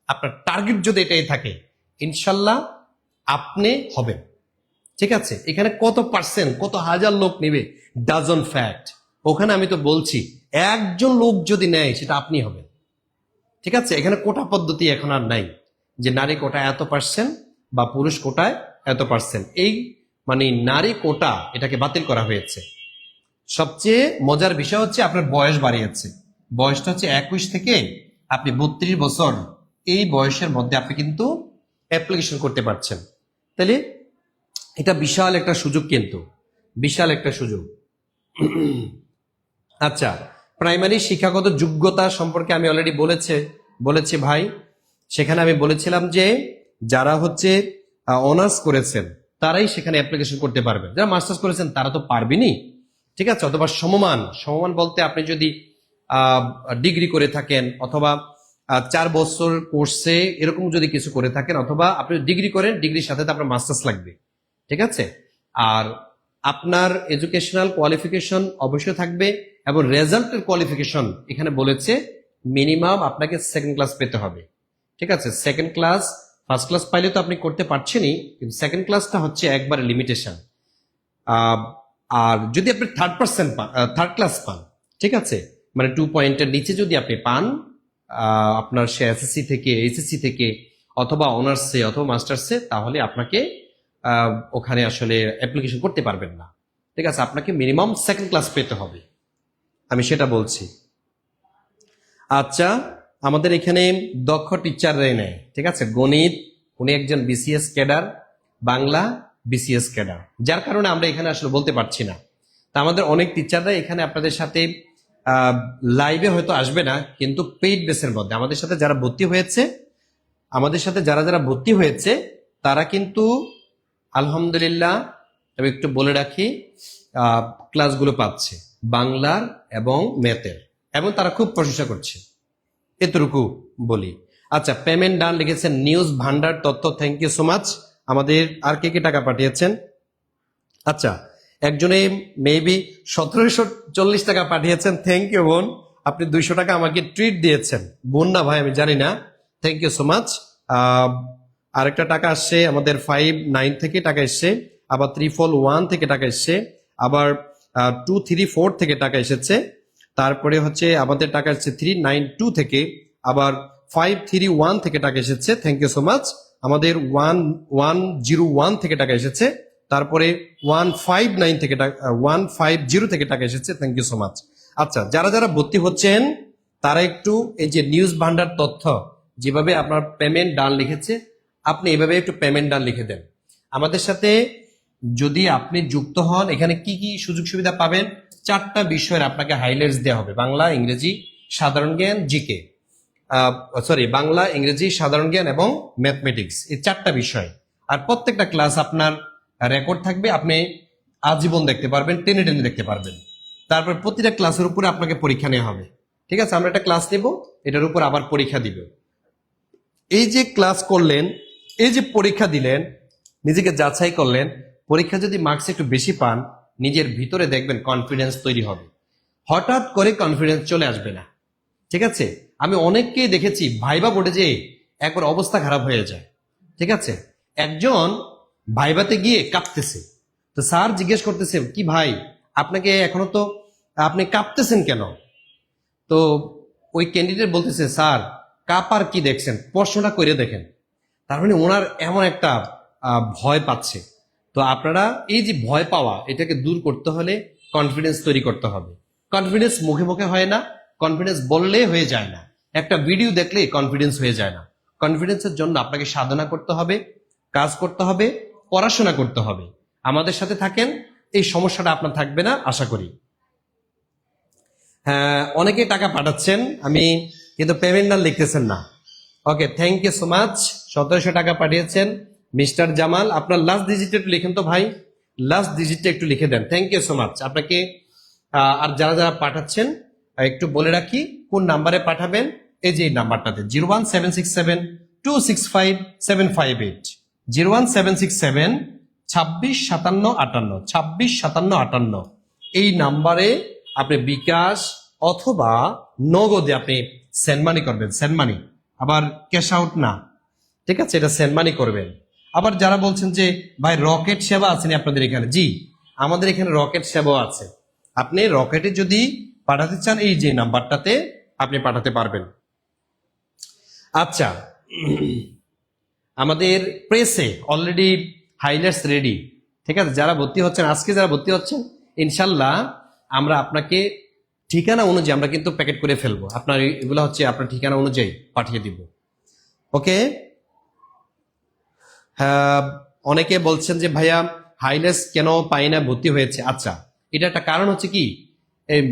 আপনার টার্গেট যদি এটাই থাকে, ইনশাল্লাহ আপনি হবেন। ঠিক আছে, এখানে কত পার্সেন্ট, কত হাজার লোক নেবে ডাজন্ট ফ্যাক্ট। ওখানে আমি তো বলছি একজন লোক যদি নেয় সেটা আপনি হবেন। ঠিক আছে, এখানে কোটা পদ্ধতি এখন আর নাই যে নারী কোটা এত পার্সেন্ট বা পুরুষ কোটায় এত পার্সেন্ট। এই মানে নারী কোটা এটাকে বাতিল করা হয়েছে। সবচেয়ে মজার বিষয় হচ্ছে আপনার বয়স বাড়িয়েছে। বয়সটা হচ্ছে 21 থেকে আপনি 32 বছর, এই বয়সের মধ্যে আপনি কিন্তু অ্যাপ্লিকেশন করতে পারছেন। তাহলে এটা বিশাল একটা সুযোগ, কিন্তু বিশাল একটা সুযোগ। আচ্ছা, প্রাইমারি শিক্ষাগত যোগ্যতা সম্পর্কে আমি অলরেডি বলেছি ভাই। সেখানে আমি বলেছিলাম যে যারা হচ্ছে অনার্স করেছেন তারাই সেখানে অ্যাপ্লিকেশন করতে পারবেন, যারা মাস্টার্স করেছেন তারা তো পারবেনি, ঠিক আছে। অথবা সমমান, সমমান বলতে আপনি যদি ডিগ্রি করে থাকেন অথবা 4 বছর কোর্সে এরকম যদি কিছু করে থাকেন, অথবা আপনি ডিগ্রি করেন, ডিগ্রির সাথে তো আপনার মাস্টার্স লাগবে, ঠিক আছে। আর আপনার এডুকেশনাল কোয়ালিফিকেশন অবশ্যই থাকবে, এবং রেজাল্টের কোয়ালিফিকেশন এখানে বলেছে মিনিমাম আপনাকে সেকেন্ড ক্লাস পেতে হবে, ঠিক আছে। সেকেন্ড ক্লাস, ফার্স্ট ক্লাস পাইলে তো আপনি করতে পারছেনই, কিন্তু সেকেন্ড ক্লাসটা হচ্ছে একবারে লিমিটেশন। আর যদি আপনি থার্ড ক্লাস পান, ঠিক আছে, মানে 2 পয়েন্টের নিচে যদি আপনি পান, আপনার সে এসএসসি থেকে, এইচএসসি থেকে, অথবা অনার্সে অথবা মাস্টার্সে, তাহলে আপনাকে ওখানে আসলে অ্যাপ্লিকেশন করতে পারবেন না, ঠিক আছে। আপনাকে মিনিমাম সেকেন্ড ক্লাস পেতে হবে, আমি সেটা বলছি। আচ্ছা, আমাদের এখানে দক্ষ টিচাররাই নেয়, ঠিক আছে। গণিত উনি একজন BCS cadre, Bangla BCS cadre, যার কারণে আমরা এখানে আসলে বলতে পারছি না। তা আমাদের অনেক টিচাররা এখানে আপনাদের সাথে লাইভে হয়তো আসবে না, কিন্তু পেইড বেসের মধ্যে আমাদের সাথে যারা ভর্তি হয়েছে, যারা ভর্তি হয়েছে তারা কিন্তু আলহামদুলিল্লাহ, আমি একটু বলে রাখি, ক্লাসগুলো পাচ্ছে বাংলার এবং ম্যাথের, এবং তারা খুব প্রশংসা করছে, এতটুকু বলি। আচ্ছা, পেমেন্ট ডান লিখেছেন নিউজ ভান্ডার তথ্য, থ্যাংক ইউ সো মাচ। আমাদের আর কে কে টাকা পাঠিয়েছেন? আচ্ছা, একজনে মেবি 1740 টাকা পাঠিয়েছেন, থ্যাংক ইউ বোন। আপনি 200 টাকা আমাকে ট্রিট দিয়েছেন, বোন না ভাই আমি জানি না, থ্যাংক ইউ সো মাচ। আরেকটা টাকা আসছে আমাদের 59 থেকে টাকা এসছে, আবার 341 থেকে টাকা এসছে, আবার 234 থেকে টাকা এসেছে, তারপরে হচ্ছে আমাদের টাকা এসছে 392 থেকে, আবার 531 থেকে টাকা এসেছে, থ্যাংক ইউ সো মাচ। আমাদের 1101 থেকে টাকা এসেছে, তারপরে 159 থেকে 150 থেকে টাকা এসেছে, থ্যাংক ইউ সো মাচ। আচ্ছা, যারা যারা ভর্তি হচ্ছেন তারা একটু এই যে নিউজ ভান্ডার তথ্য, যেভাবে আপনার পেমেন্ট ডান লিখেছে, আপনি এভাবে একটু পেমেন্ট ডান লিখে দেন। আমাদের সাথে যদি আপনি যুক্ত হন, এখানে কি কি সুযোগ সুবিধা পাবেন? 4টা বিষয়ের আপনাকে হাইলাইটস দেওয়া হবে, বাংলা, ইংরেজি, সাধারণ জ্ঞান, জিকে, বাংলা, ইংরেজি, সাধারণ জ্ঞান এবং ম্যাথমেটিক্স, এই 4টা বিষয়। আর প্রত্যেকটা ক্লাস আপনার রেকর্ড থাকবে, আপনি আজীবন দেখতে পারবেন, টেনে টেনে দেখতে পারবেন। তারপর প্রতিটা ক্লাসের উপরে আপনাকে পরীক্ষা নেওয়া হবে, ঠিক আছে। আমরা একটা ক্লাস নেব, এটার উপর আবার পরীক্ষা দিব। এই যে ক্লাস করলেন, এই যে পরীক্ষা দিলেন, নিজেকে যাচাই করলেন, পরীক্ষা যদি মার্কস একটু বেশি পান, নিজের ভিতরে দেখবেন কনফিডেন্স তৈরি হবে, হঠাৎ করে কনফিডেন্স চলে আসবে না, ঠিক আছে। আমি অনেককেই দেখেছি ভাইবা বোর্ডে যে একবার অবস্থা খারাপ হয়ে যায়, ঠিক আছে। একজন ভাইবাতে গিয়ে কাঁপতেছে, তো স্যার জিজ্ঞেস করতেছে, কি ভাই আপনাকে এখনো তো আপনি কাঁপতেছেন কেন? তো ওই ক্যান্ডিডেট বলতেছে, স্যার কাঁপার কি দেখছেন, প্রশ্নটা করে দেখেন। তার মানে ওনার এমন একটা ভয় পাচ্ছে। তো আপনারা এই যে ভয় পাওয়া, এটাকে দূর করতে হলে কনফিডেন্স তৈরি করতে হবে। কনফিডেন্স মুখে মুখে হয় না, কনফিডেন্স বললে হয়ে যায় না, একটা ভিডিও দেখলে কনফিডেন্স হয়ে যায় না। কনফিডেন্সের জন্য আপনাকে সাধনা করতে হবে, কাজ করতে হবে, পড়াশোনা করতে হবে। আমাদের সাথে থাকেন, এই সমস্যাটা আপনার থাকবে না আশা করি। হ্যাঁ, অনেকে টাকা পাঠাচ্ছেন, আমি কিন্তু পেমেন্ট না লিখতেছেন না। ওকে, থ্যাংক ইউ সো মাচ। 1700 টাকা পাঠিয়েছেন মিস্টার জামাল। আপনার লাস্ট ডিজিটটা একটু লিখেন তো ভাই, লাস্ট ডিজিটটা একটু লিখে দেন, থ্যাংক ইউ সো মাচ আপনাকে। আর যারা যারা পাঠাচ্ছেন একটু বলে রাখি কোন নাম্বারে পাঠাবেন। এই যে এই নাম্বারটাতে 01767265758, 01767265758, এই নাম্বারে আপনি বিকাশ অথবা নগদে আপনি সেন্ড মানি করবেন, সেন্ড মানি, আবার ক্যাশ আউট না, ঠিক আছে, এটা সেন্ড মানি করবেন। আবার যারা বলছেন যে ভাই রকেট সেবা আছে না আপনাদের এখানে, জি আমাদের এখানে রকেট সেবা আছে। আপনি রকেটে যদি পাঠাতে চান, এই যে নাম্বারটাতে আপনি পাঠাতে পারবেন। আচ্ছা, আমাদের প্রেসে অলরেডি হাইলাইটস রেডি, ঠিক আছে। যারা ভর্তি হচ্ছেন, আজকে যারা ভর্তি হচ্ছেন, ইনশাল্লাহ আমরা আপনাকে ঠিকানা অনুযায়ী আমরা কিন্তু প্যাকেট করে ফেলবো, আপনার এগুলো হচ্ছে আপনার ঠিকানা অনুযায়ী পাঠিয়ে দিব। ওকে, হ্যাঁ, অনেকে বলছেন যে ভাইয়া হাইলেস কেন পাই না, ভর্তি হয়েছে। আচ্ছা, এটা একটা কারণ হচ্ছে কি, এই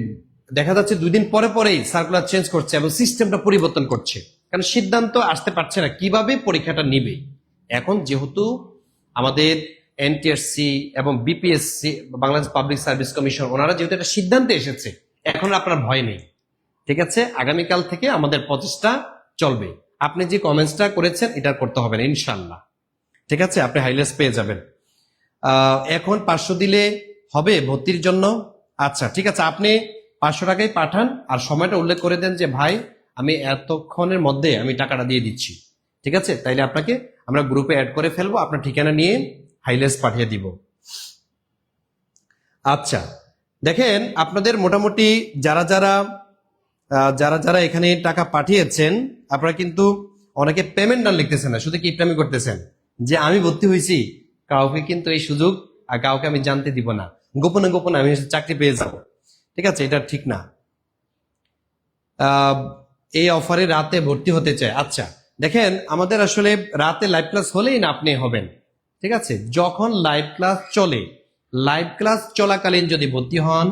দেখা যাচ্ছে 2 দিন পরে পরেই সার্কুলার চেঞ্জ করছে এবং সিস্টেমটা পরিবর্তন করছে, কারণ সিদ্ধান্ত আসতে পারছে না কিভাবে পরীক্ষাটা নিবে। এখন যেহেতু আমাদের এনটিআরসি এবং BPSC, Bangladesh public service commission, ওনারা যেহেতু একটা সিদ্ধান্তে এসেছে, এখন আপনার ভয় নেই। ঠিক আছে, আগামীকাল থেকে আমাদের প্রচেষ্টা চলবে। আপনি যে কমেন্টসটা করেছেন এটা করতে হবে না ইনশাল্লাহ। ঠিক আছে, আপনি হাইলেস পেয়ে যাবেন। এখন 500 দিলে হবে ভর্তির জন্য? আচ্ছা ঠিক আছে, আপনি 500 টাকাই পাঠান, আর সময়টা উল্লেখ করে দেন যে ভাই আমি এতক্ষণের মধ্যে আমি টাকাটা দিয়ে দিচ্ছি। ঠিক আছে, তাইলে আপনাকে আমরা গ্রুপে অ্যাড করে ফেলবো, আপনার ঠিকানা নিয়ে হাইলেস পাঠিয়ে দিব। আচ্ছা দেখেন, আপনাদের মোটামুটি যারা যারা এখানে টাকা পাঠিয়েছেন, আপনারা কিন্তু অনেকে পেমেন্ট না লিখতেছেন না, শুধু কি ইফতামি করতেছেন যে আমি ভর্তি হয়েছি, কাউকে কিন্তু এই সুযোগ আর কাউকে আমি জানতে দিব না, গোপনে গোপনে আমি চাকরি পেয়ে যাব। ঠিক আছে, এটা ঠিক না। এই অফারে রাতে ভর্তি হতে চায়। আচ্ছা দেখেন, আমাদের আসলে রাতে লাইভ ক্লাস হলেই না আপনি হবেন। ঠিক আছে, যখন লাইভ ক্লাস চলে, লাইভ ক্লাস চলাকালীন যদি ভর্তি হন,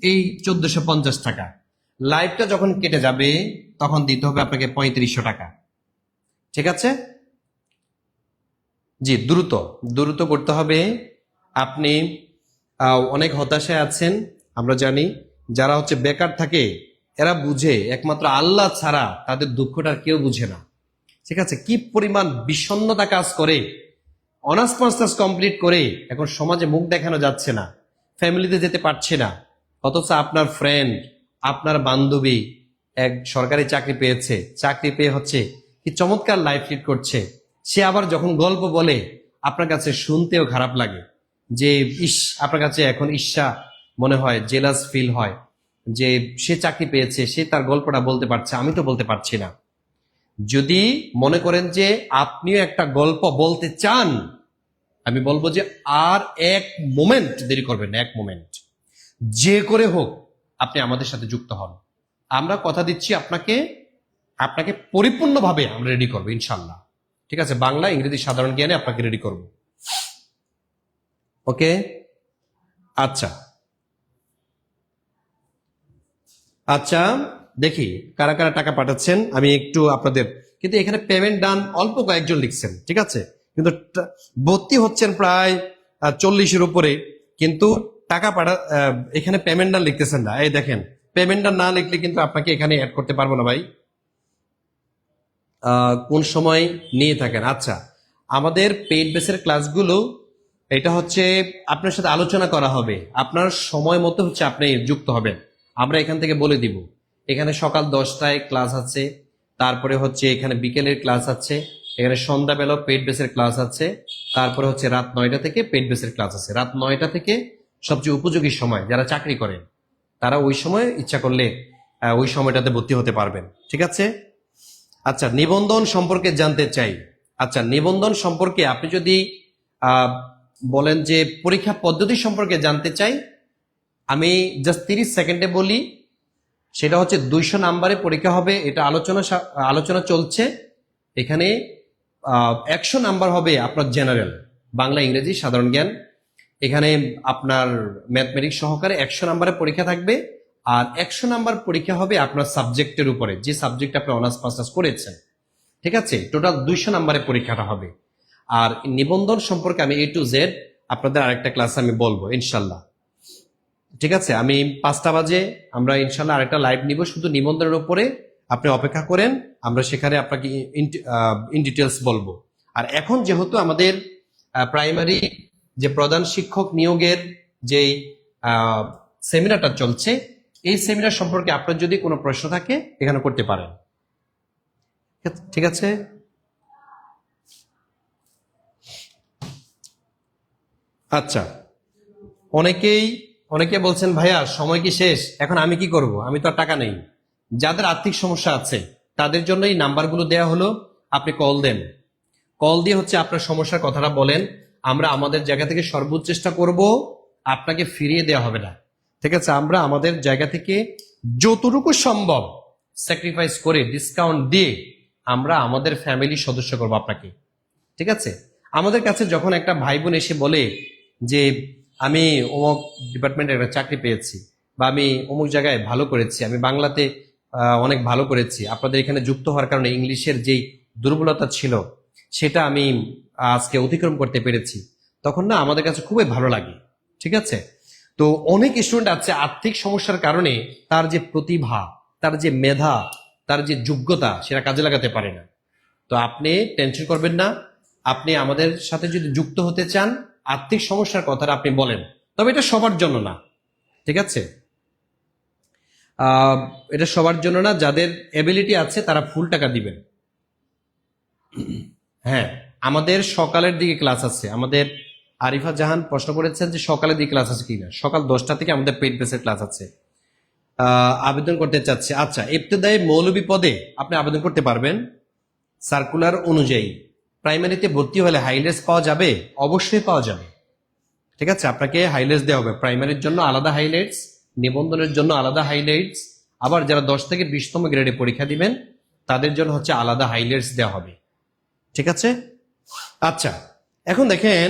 এই 1450 টাকা। লাইভটা যখন কেটে যাবে তখন দিতে হবে আপনাকে 3500 টাকা। ঠিক আছে, জি দ্রুত দ্রুত করতে হবে। আপনি অনেক হতাশায় আছেন, আমরা জানি। যারা হচ্ছে বেকার থাকে এরা বুঝে, একমাত্র আল্লাহ ছাড়া তাদের দুঃখটা কেউ বুঝে না। ঠিক আছে, কি পরিমাণ বিষণ্ণতা কাজ করে। অনার্স মাস্টার্স কমপ্লিট করে এখন সমাজে মুখ দেখানো যাচ্ছে না, ফ্যামিলিতে যেতে পারছে না, অথচ আপনার ফ্রেন্ড, আপনার বান্ধবী এক সরকারি চাকরি পেয়েছে, চাকরি পেয়ে হচ্ছে কি চমৎকার লাইফ লিড করছে। সে আবার যখন গল্প বলে আপনার কাছে শুনতেও খারাপ লাগে, যে ইস, আপনার কাছে এখন ঈর্ষা মনে হয়, জেলাস ফিল হয় যে সে চাকরি পেয়েছে, সে তার গল্পটা বলতে পারছে, আমি তো বলতে পারছি না। যদি মনে করেন যে আপনিও একটা গল্প বলতে চান, আমি বলবো যে আর এক মোমেন্ট দেরি করবেন না, এক মোমেন্ট যে করে হোক আপনি আমাদের সাথে যুক্ত হন। আমরা কথা দিচ্ছি আপনাকে আপনাকে পরিপূর্ণভাবে আমরা রেডি করবো ইনশাল্লাহ। ঠিক আছে, বাংলা ইংরেজি সাধারণ জ্ঞানে আপনাকে রেডি করব। ওকে, আচ্ছা আচ্ছা দেখি কারা কারা টাকা পাঠাচ্ছেন, আমি একটু আপনাদের, কিন্তু এখানে পেমেন্ট ডান অল্প কয়েকজন লিখছেন। ঠিক আছে, কিন্তু ভর্তি হচ্ছেন প্রায় 40-এর উপরে, কিন্তু টাকা এখানে পেমেন্ট ডান লিখতেছেন না। এই দেখেন, পেমেন্ট ডান না লিখলে কিন্তু আপনাকে এখানে অ্যাড করতে পারবো না ভাই। কোন সময় নিয়ে থাকেন? আচ্ছা, আমাদের পেইড বেসের ক্লাসগুলো এটা হচ্ছে আপনার সাথে আলোচনা করা হবে, আপনার সময় মতো হচ্ছে আপনি যুক্ত হবেন। আমরা এখান থেকে বলে দিব, এখানে সকাল 10টায় ক্লাস আছে, তারপরে হচ্ছে এখানে বিকেলের ক্লাস আছে, এখানে সন্ধ্যাবেলা পেইড বেসের ক্লাস আছে, তারপরে হচ্ছে রাত 9টা থেকে পেইড বেসের ক্লাস আছে। রাত 9টা থেকে সবচেয়ে উপযোগী সময়, যারা চাকরি করেন তারা ওই সময় ইচ্ছা করলে ওই সময়টাতে ভর্তি হতে পারবেন। ঠিক আছে, আচ্ছা নিবন্ধন সম্পর্কে জানতে চাই। আচ্ছা, নিবন্ধন সম্পর্কে আপনি যদি বলেন যে পরীক্ষা পদ্ধতি সম্পর্কে জানতে চাই, আমি জাস্ট 30 সেকেন্ডে বলি। সেটা হচ্ছে 200 নাম্বারে পরীক্ষা হবে, এটা আলোচনা চলছে। এখানে 100 নাম্বার হবে আপনার জেনারেল, বাংলা ইংরেজি সাধারণ জ্ঞান। এখানে আপনার ম্যাথমেটিক্স সহকারে 100 নাম্বারের পরীক্ষা থাকবে, আর 100 নাম্বার পরীক্ষা হবে আপনার সাবজেক্টের উপরে, যে সাবজেক্ট আপনি অনার্স মাস্টার্স করেছেন। ঠিক আছে, টোটাল 200 নাম্বারের পরীক্ষাটা হবে। আর নিবন্ধন সম্পর্কে আমি A to Z আপনাদের আরেকটা ক্লাস আমি বলবো ইনশাল্লাহ। ঠিক আছে, আমি 5টা বাজে আমরা ইনশাল্লাহ আরেকটা লাইভ নিব শুধু নিবন্ধনের উপরে, আপনি অপেক্ষা করেন, আমরা সেখানে আপনাকে ইন ডিটেলস বলবো। আর এখন যেহেতু আমাদের প্রাইমারি যে প্রধান শিক্ষক নিয়োগের যে সেমিনারটা চলছে, এই সেমিনার সম্পর্কে আপনার যদি কোনো প্রশ্ন থাকে এখানে করতে পারেন। ঠিক আছে, আচ্ছা অনেকে বলছেন ভাইয়া সময় কি শেষ, এখন আমি কি করব, আমি তো আর টাকা নেই। যাদের আর্থিক সমস্যা আছে তাদের জন্য এই নাম্বারগুলো দেয়া হলো, আপনি কল দেন, কল দিয়ে হচ্ছে আপনার সমস্যার কথাটা বলেন, আমরা আমাদের জায়গা থেকে সর্বোচ্চ চেষ্টা করব, আপনাকে ফিরিয়ে দেওয়া হবে না। ঠিক আছে, আমরা আমাদের জায়গা থেকে যতটুকু সম্ভব স্যাক্রিফাইস করে ডিসকাউন্ট দিয়ে আমরা আমাদের ফ্যামিলির সদস্য করবো আপনাকে। ঠিক আছে, আমাদের কাছে যখন একটা ভাই বোন এসে বলে যে আমি অমুক ডিপার্টমেন্টে একটা চাকরি পেয়েছি, বা আমি অমুক জায়গায় ভালো করেছি, আমি বাংলাতে অনেক ভালো করেছি, আপনাদের এখানে যুক্ত হওয়ার কারণে ইংলিশের যেই দুর্বলতা ছিল সেটা আমি আজকে অতিক্রম করতে পেরেছি, তখন না আমাদের কাছে খুবই ভালো লাগে। ঠিক আছে? তো অনেক স্টুডেন্ট আছে আর্থিক সমস্যার কারণে তার যে প্রতিভা, তার যে মেধা, তার যে যোগ্যতা সেটা কাজে লাগাতে পারে না। তো আপনি টেনশন করবেন না, আপনি আমাদের সাথে যদি যুক্ত হতে চান, আর্থিক সমস্যার কথাটা আপনি বলেন, তবে এটা সবার জন্য না। ঠিক আছে? এটা সবার জন্য না, যাদের এবিলিটি আছে তারা ফুল টাকা দিবেন। হ্যাঁ, আমাদের সকালের দিকে ক্লাস আছে। আমাদের আরিফা জাহান প্রশ্ন করেছেন যে সকালের দিকে ক্লাস আছে কিনা। সকাল 10টা থেকে আমাদের পেইড বেসের ক্লাস আছে। আবেদন করতে চাচ্ছে, আচ্ছা, ইবতেদায়ী মৌলবী পদে আপনি আবেদন করতে পারবেন সার্কুলার অনুযায়ী। প্রাইমারিতে ভর্তি হলে হাইলাইটস পাওয়া যাবে? অবশ্যই পাওয়া যাবে। ঠিক আছে? আপনাকে হাইলাইটস দেওয়া হবে, প্রাইমারির জন্য আলাদা হাইলাইটস, নিবন্ধনের জন্য আলাদা হাইলাইটস, আবার যারা 10 থেকে 20তম গ্রেডে পরীক্ষা দিবেন তাদের জন্য হচ্ছে আলাদা হাইলাইটস দেওয়া হবে। ঠিক আছে? আচ্ছা, এখন দেখেন,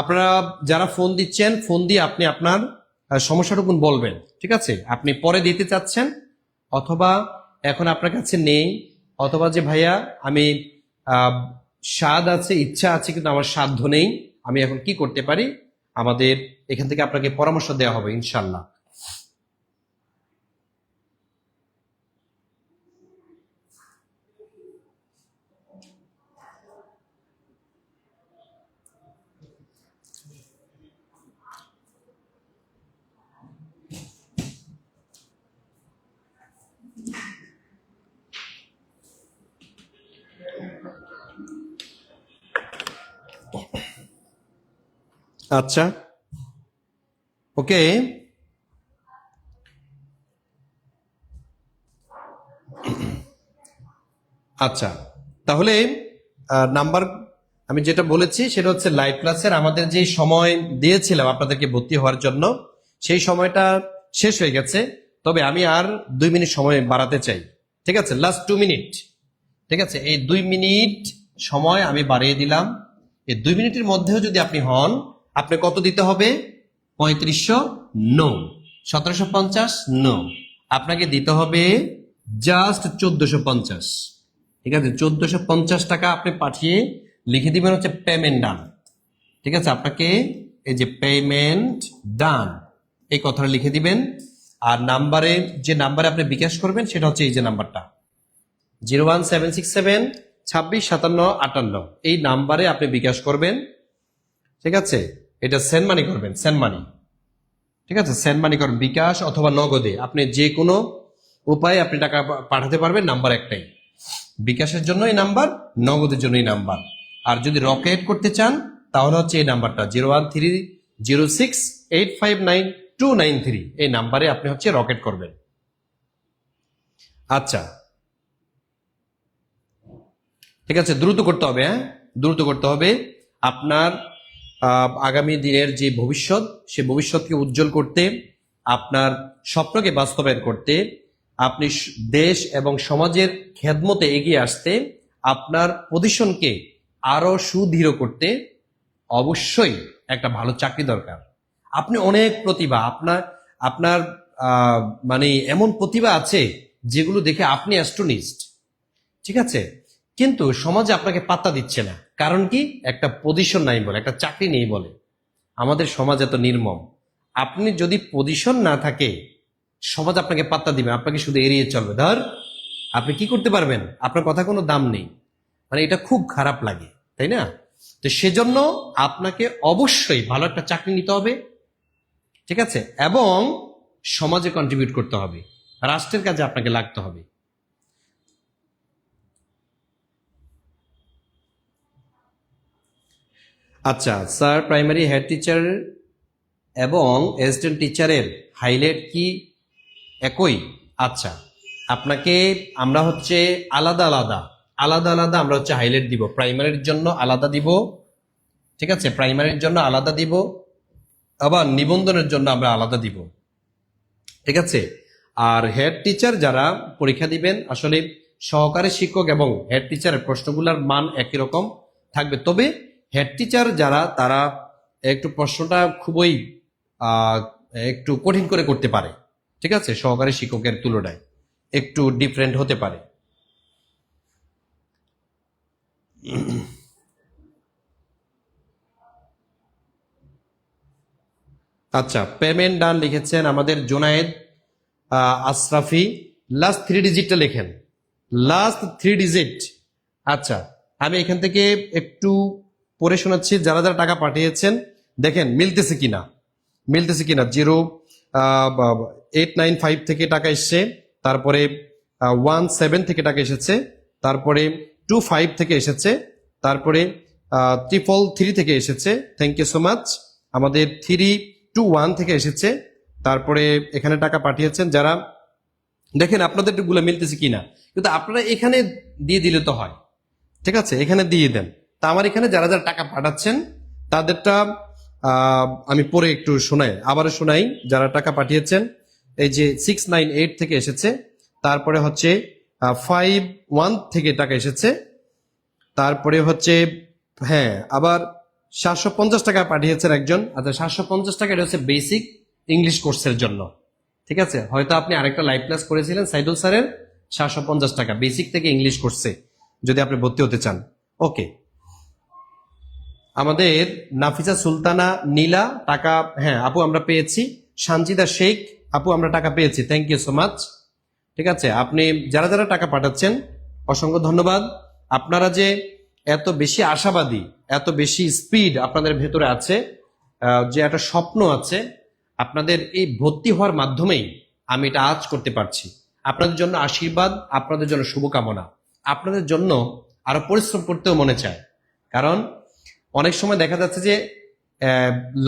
আপনারা যারা ফোন দিচ্ছেন, ফোন দিয়ে আপনি আপনার সমস্যাটুকুন বলবেন। ঠিক আছে? আপনি পরে দিতে চাচ্ছেন, অথবা এখন আপনার কাছে নেই, অথবা যে ভাইয়া আমি স্বাদ আছে, ইচ্ছা আছে, কিন্তু আমার সাধ্য নেই, আমি এখন কি করতে পারি, আমাদের এখান থেকে আপনাকে পরামর্শ দেওয়া হবে ইনশাল্লাহ। আচ্ছা, ওকে, আচ্ছা, তাহলে নাম্বার আমি যেটা বলেছি সেটা হচ্ছে লাইভ ক্লাসের আমাদের যে সময় দিয়েছিলাম আপনাদেরকে ভর্তি হওয়ার জন্য, সেই সময়টা শেষ হয়ে গেছে। তবে আমি আর 2 মিনিট সময় বাড়াতে চাই। ঠিক আছে? Last 2 minute. ঠিক আছে? এই 2 মিনিট সময় আমি বাড়িয়ে দিলাম। এই 2 মিনিটের মধ্যেও যদি আপনি হন, আপনি কত দিতে হবে? 3500 নো, 1750 নো, আপনাকে দিতে হবে জাস্ট 1450। ঠিক আছে? 1450 টাকা আপনি পাঠিয়ে লিখে দিবেন হচ্ছে পেমেন্ট ডান। ঠিক আছে? আপনাকে এই যে পেমেন্ট ডান এই কথাটা লিখে দিবেন। আর নাম্বারে, যে নাম্বারে আপনি বিকাশ করবেন সেটা হচ্ছে এই যে নাম্বারটা 01767 26 57 58, এই নাম্বারে আপনি বিকাশ করবেন। ঠিক আছে? এটা সেন্ড মানি করবেন, সেন্ড মানি। ঠিক আছে? সেন্ড মানি করবেন, বিকাশ অথবা নগদে, আপনি যে কোনো উপায়ে আপনি টাকা পাঠাতে পারবেন। নাম্বার একটাই, বিকাশের জন্য এই নাম্বার, নগদের জন্য এই নাম্বার। আর যদি রকেট করতে চান তাহলে হচ্ছে এই নাম্বারটা 01306859293, এই নাম্বারে আপনি হচ্ছে রকেট করবেন। আচ্ছা, ঠিক আছে, দ্রুত করতে হবে। হ্যাঁ, দ্রুত করতে হবে। আপনার আগামী দিনের যে ভবিষ্যৎ, সে ভবিষ্যৎকে উজ্জ্বল করতে, আপনার স্বপ্নকে বাস্তবায়ন করতে, আপনি দেশ এবং সমাজের খেদমতে এগিয়ে আসতে, আপনার পজিশনকে আরো সুদৃঢ় করতে অবশ্যই একটা ভালো চাকরি দরকার। আপনি অনেক প্রতিভা, আপনার আপনার মানে এমন প্রতিভা আছে যেগুলো দেখে আপনি অ্যাস্ট্রোনিস্ট। ঠিক আছে? কিন্তু সমাজে আপনাকে পাত্তা দিচ্ছে না। কারণ কি? একটা পজিশন নাই বলে, একটা চাকরি নেই বলে। আমাদের সমাজ এত নির্মম। আপনি যদি পজিশন না থাকে, সমাজ আপনাকে পাত্তা দিবে, আপনাকে শুধু এড়িয়ে চলবে। ধর, আপনি কি করতে পারবেন? আপনার কথা কোনো দাম নেই। মানে এটা খুব খারাপ লাগে, তাই না? তো সেজন্য আপনাকে অবশ্যই ভালো একটা চাকরি নিতে হবে। ঠিক আছে? এবং সমাজে কন্ট্রিবিউট করতে হবে, রাষ্ট্রের কাজে আপনাকে লাগতে হবে। আচ্ছা স্যার, প্রাইমারি হেড টিচার এবং অ্যাসিস্ট্যান্ট টিচারের হাইলাইট কি একই? আচ্ছা, আপনাকে আমরা হচ্ছে আলাদা আলাদা আলাদা আলাদা আমরা হচ্ছে হাইলাইট দিব। প্রাইমারির জন্য আলাদা দিব। ঠিক আছে? প্রাইমারির জন্য আলাদা দিব, আবার নিবন্ধনের জন্য আমরা আলাদা দিব। ঠিক আছে? আর হেড টিচার যারা পরীক্ষা দিবেন, আসলে সহকারী শিক্ষক এবং হেড টিচারের প্রশ্নগুলোর মান একই রকম থাকবে। তবে হেড টিচার যারা, তারা একটু প্রশ্নটা খুবই আহ, একটু কঠিন করে করতে পারে, ঠিক আছে, সহকারী শিক্ষকের তুলনায় একটু ডিফারেন্ট হতে পারে। আচ্ছা, পেমেন্ট ডান লিখেছেন আমাদের জোনায়েদ আশরাফি। লাস্ট 3 ডিজিটটা লেখেন, লাস্ট 3 ডিজিট। আচ্ছা, আমি এখান থেকে একটু পড়ে শোনাচ্ছি, যারা যারা টাকা পাঠিয়েছেন দেখেন মিলতেছে কিনা, মিলতেছে কিনা। 0895 থেকে টাকা এসছে, তারপরে 17 থেকে টাকা এসেছে, তারপরে 25 থেকে এসেছে, তারপরে 333 থেকে এসেছে, থ্যাংক ইউ সো মাচ। আমাদের 321 থেকে এসেছে, তারপরে এখানে টাকা পাঠিয়েছেন যারা, দেখেন আপনাদের গুলো মিলতেছে কিনা, কিন্তু আপনারা এখানে দিয়ে দিলে তো হয়, ঠিক আছে, এখানে দিয়ে দেন। তা আমার এখানে যারা যারা টাকা পাঠাচ্ছেন তাদেরটা আমি পরে একটু শোনাই, আবারও শোনাই যারা টাকা পাঠিয়েছেন। এই যে 698 থেকে এসেছে, তারপরে হচ্ছে 51 থেকে টাকা এসেছে, তারপরে হচ্ছে হ্যাঁ আবার 750 টাকা পাঠিয়েছেন একজন। আচ্ছা, 750 টাকা এটা হচ্ছে বেসিক ইংলিশ কোর্সের জন্য, ঠিক আছে, হয়তো আপনি আরেকটা লাইভ ক্লাস করেছিলেন সাইদুল স্যারের, 750 টাকা বেসিক থেকে ইংলিশ কোর্সে যদি আপনি ভর্তি হতে চান। ওকে, আমাদের নাফিসা সুলতানা নীলা টাকা, হ্যাঁ আপু আমরা পেয়েছি। সানজিদা শেখ আপু আমরা টাকা পেয়েছি, থ্যাংক ইউ সো মাচ। ঠিক আছে, আপনি যারা যারা টাকা পাঠাচ্ছেন অসংখ্য ধন্যবাদ। আপনারা যে এত বেশি আশাবাদী, এত বেশি স্পিড আপনাদের ভেতরে আছে, যে একটা স্বপ্ন আছে, আপনাদের এই ভর্তি হওয়ার মাধ্যমেই আমি এটা আজ করতে পারছি। আপনাদের জন্য আশীর্বাদ, আপনাদের জন্য শুভকামনা, আপনাদের জন্য আরো পরিশ্রম করতেও মনে চায়। কারণ অনেক সময় দেখা যাচ্ছে যে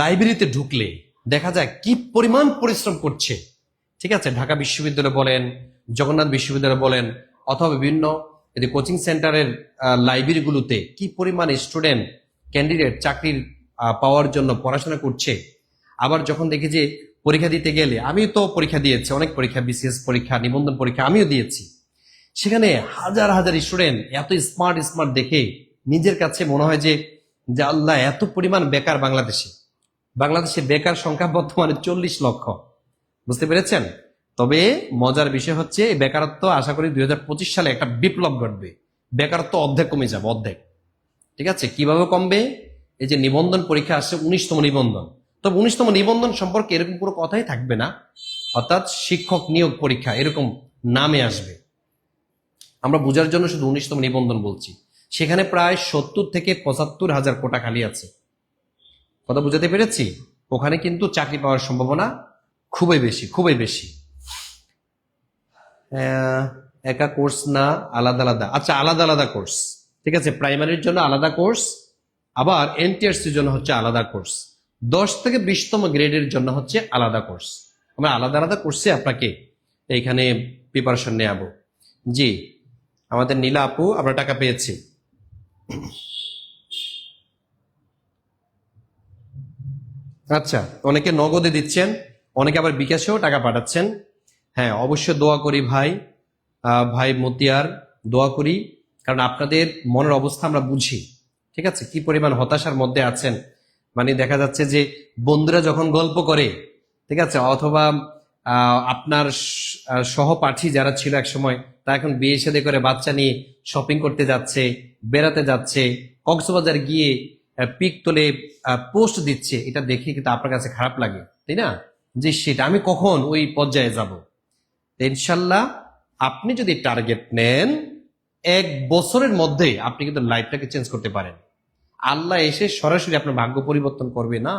লাইব্রেরিতে ঢুকলে দেখা যায় কি পরিমাণ পরিশ্রম করছে, ঠিক আছে, ঢাকা বিশ্ববিদ্যালয় বলেন, জগন্নাথ বিশ্ববিদ্যালয় বলেন, অথবা বিভিন্ন কোচিং সেন্টারের লাইব্রেরিগুলোতে কি পরিমাণ স্টুডেন্ট ক্যান্ডিডেট চাকরির পাওয়ার জন্য পড়াশোনা করছে। আবার যখন দেখি যে পরীক্ষা দিতে গেলে, আমি তো পরীক্ষা দিয়েছি, অনেক পরীক্ষা, বিসিএস পরীক্ষা, নিবন্ধন পরীক্ষা আমিও দিয়েছি, সেখানে হাজার হাজার স্টুডেন্ট এত স্মার্ট স্মার্ট দেখে নিজের কাছে মনে হয় যে যে আল্লাহ, এত পরিমাণ বেকার বাংলাদেশে, বাংলাদেশে বেকার সংখ্যা বর্তমানে 40 লক্ষ, বুঝতে পেরেছেন। তবে মজার বিষয় হচ্ছে এই বেকারত্ব আশা করি 2025 সালে একটা বিপ্লব ঘটবে, বেকারত্ব অর্ধেক কমে যাবে, অর্ধেক। ঠিক আছে, কিভাবে কমবে? এই যে নিবন্ধন পরীক্ষা আসছে 19তম নিবন্ধন, তবে 19তম নিবন্ধন সম্পর্কে এরকম কোনো কথাই থাকবে না, অর্থাৎ শিক্ষক নিয়োগ পরীক্ষা এরকম নামে আসবে। আমরা বোঝার জন্য শুধু 19তম নিবন্ধন বলছি, সেখানে প্রায় 70 থেকে 75 হাজার কোটা খালি আছে। কথা বুঝাতে পেরেছি? ওখানে কিন্তু চাকরি পাওয়ার সম্ভাবনা খুবই বেশি, খুবই বেশি। একা কোর্স না, আলাদা আলাদা। আচ্ছা, আলাদা আলাদা কোর্স, ঠিক আছে, প্রাইমারির জন্য আলাদা কোর্স, আবার এনটিআরসির জন্য হচ্ছে আলাদা কোর্স, 10 থেকে 20তম গ্রেডের জন্য হচ্ছে আলাদা কোর্স। আমরা আলাদা আলাদা কোর্সে আপনাকে এইখানে প্রিপারেশন নেওয়াবো। জি, আমাদের নীলা আপু আমরা টাকা পেয়েছি। আচ্ছা, অনেকে নগদে দিচ্ছেন, অনেকে আবার বিকাশেও টাকা পাঠাচ্ছেন। হ্যাঁ, অবশ্যই দোয়া করি ভাই, ভাই মতিয়ার, দোয়া করি, কারণ আপনাদের মনের অবস্থা আমরা বুঝি, ঠিক আছে, কি পরিমাণ হতাশার মধ্যে আছেন। মানে দেখা যাচ্ছে যে বন্ধুরা যখন গল্প করে, ঠিক আছে, অথবা আপনার সহপাঠী যারা ছিল এক সময়, তা এখন বিয়ে শাদী করে বাচ্চা নিয়ে শপিং করতে যাচ্ছে, বেড়াতে যাচ্ছে, কক্সবাজার গিয়ে পিক তোলে পোস্ট দিচ্ছে, এটা দেখে কিন্তু আপনার কাছে খারাপ লাগে, তাই না? যে সেটা আমি কখন ওই পর্যায়ে যাব। ইনশাল্লাহ আপনি যদি টার্গেট নেন, 1 বছরের মধ্যে আপনি কিন্তু লাইফটাকে চেঞ্জ করতে পারেন। আল্লাহ এসে সরাসরি আপনার ভাগ্য পরিবর্তন করবে না,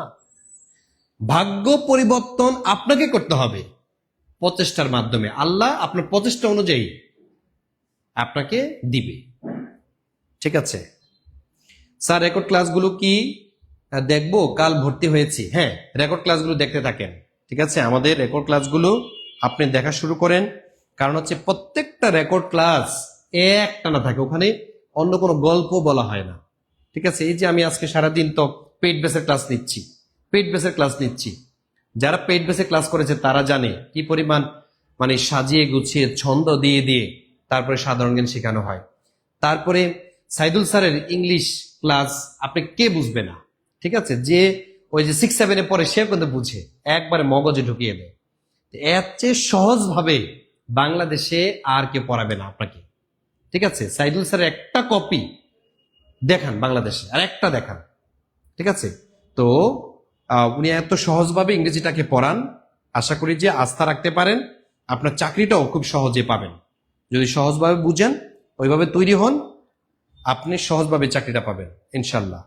ভাগ্য পরিবর্তন আপনাকে করতে হবে প্রচেষ্টার মাধ্যমে। আল্লাহ আপনার প্রচেষ্টা অনুযায়ী আপনাকে দিবে, ঠিক আছে। স্যার, রেকর্ড ক্লাসগুলো কি দেখবো? কাল ভর্তি হয়েছি। হ্যাঁ, রেকর্ড ক্লাসগুলো দেখতে থাকেন, ঠিক আছে, আমাদের রেকর্ড ক্লাসগুলো আপনি দেখা শুরু করেন। কারণ হচ্ছে প্রত্যেকটা রেকর্ড ক্লাস একটানা থাকে, ওখানে অন্য কোনো গল্প বলা হয় না, ঠিক আছে। এই যে আমি আজকে সারাদিন তো পেইড বেসের ক্লাস নিচ্ছি, পেইড বেসের ক্লাস নিচ্ছি। যারা পেইড বেসে ক্লাস করেছে তারা জানে কি পরিমাণ মানে সাজিয়ে গুছিয়ে ছন্দ দিয়ে দিয়ে তারপরে সাধারণ জ্ঞান শেখানো হয়। তারপরে সাইদুল স্যারের ইংলিশ ক্লাস আপনি কে বুঝবে না, ঠিক আছে, যে ওই যে 6-7-এ পরে সেও কিন্তু বুঝে, একবারে মগজে ঢুকিয়ে দেয়। এর চেয়ে সহজভাবে বাংলাদেশে আর কেউ পড়াবে না আপনাকে, ঠিক আছে? সাইদুল স্যারের একটা কপি দেখান বাংলাদেশে, আর একটা দেখান, ঠিক আছে? তো উনি এত সহজভাবে ইংরেজিটাকে পড়ান, আশা করি যে আস্থা রাখতে পারেন, আপনার চাকরিটাও খুব সহজে পাবেন। যদি সহজভাবে বুঝেন, ওইভাবে তৈরি হন, আপনি সহজভাবে চাকরিটা পাবেন ইনশাল্লাহ।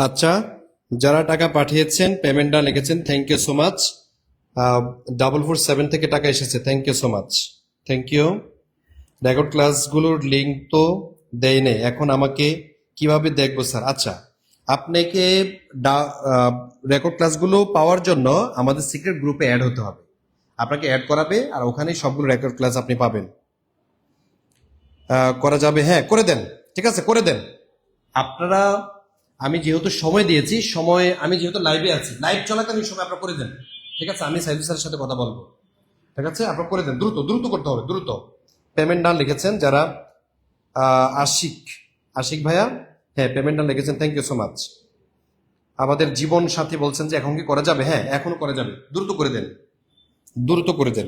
আচ্ছা, যারা টাকা পাঠিয়েছেন, পেমেন্টটা লিখেছেন, থ্যাংক ইউ সো মাচ। 447 থেকে টাকা এসেছে, thank you so much, thank you. Record ক্লাসগুলোর লিঙ্ক তো দেয় নেই, এখন আমাকে কিভাবে দেখবো স্যার? আচ্ছা, আপনাকে রেকর্ড ক্লাসগুলো পাওয়ার জন্য আমাদের সিক্রেট গ্রুপে অ্যাড হতে হবে। আপনাকে অ্যাড করাবে, আর ওখানেই সবগুলো রেকর্ড ক্লাস আপনি পাবেন। করা যাবে? হ্যাঁ, করে দেন, ঠিক আছে, করে দেন আপনারা। আমি যেহেতু সময় দিয়েছি, সময় আমি যেহেতু লাইভে আছি, লাইভ চলাকালীন সময় আপনারা করে দেন, ঠিক আছে? আমি সাইদুল স্যারের সাথে কথা বলবো, ঠিক আছে? আপনারা করে দেন, দ্রুত দ্রুত করতে হবে, দ্রুত। পেমেন্ট ডান লিখেছেন যারা, আশিক, আশিক ভাইয়া, হ্যাঁ পেমেন্ট ডান লিখেছেন, থ্যাংক ইউ সো মাচ। আমাদের জীবন সাথী বলছেন যে এখন কি করা যাবে? হ্যাঁ, এখনো করা যাবে, দ্রুত করে দেন, দ্রুত করে দেন।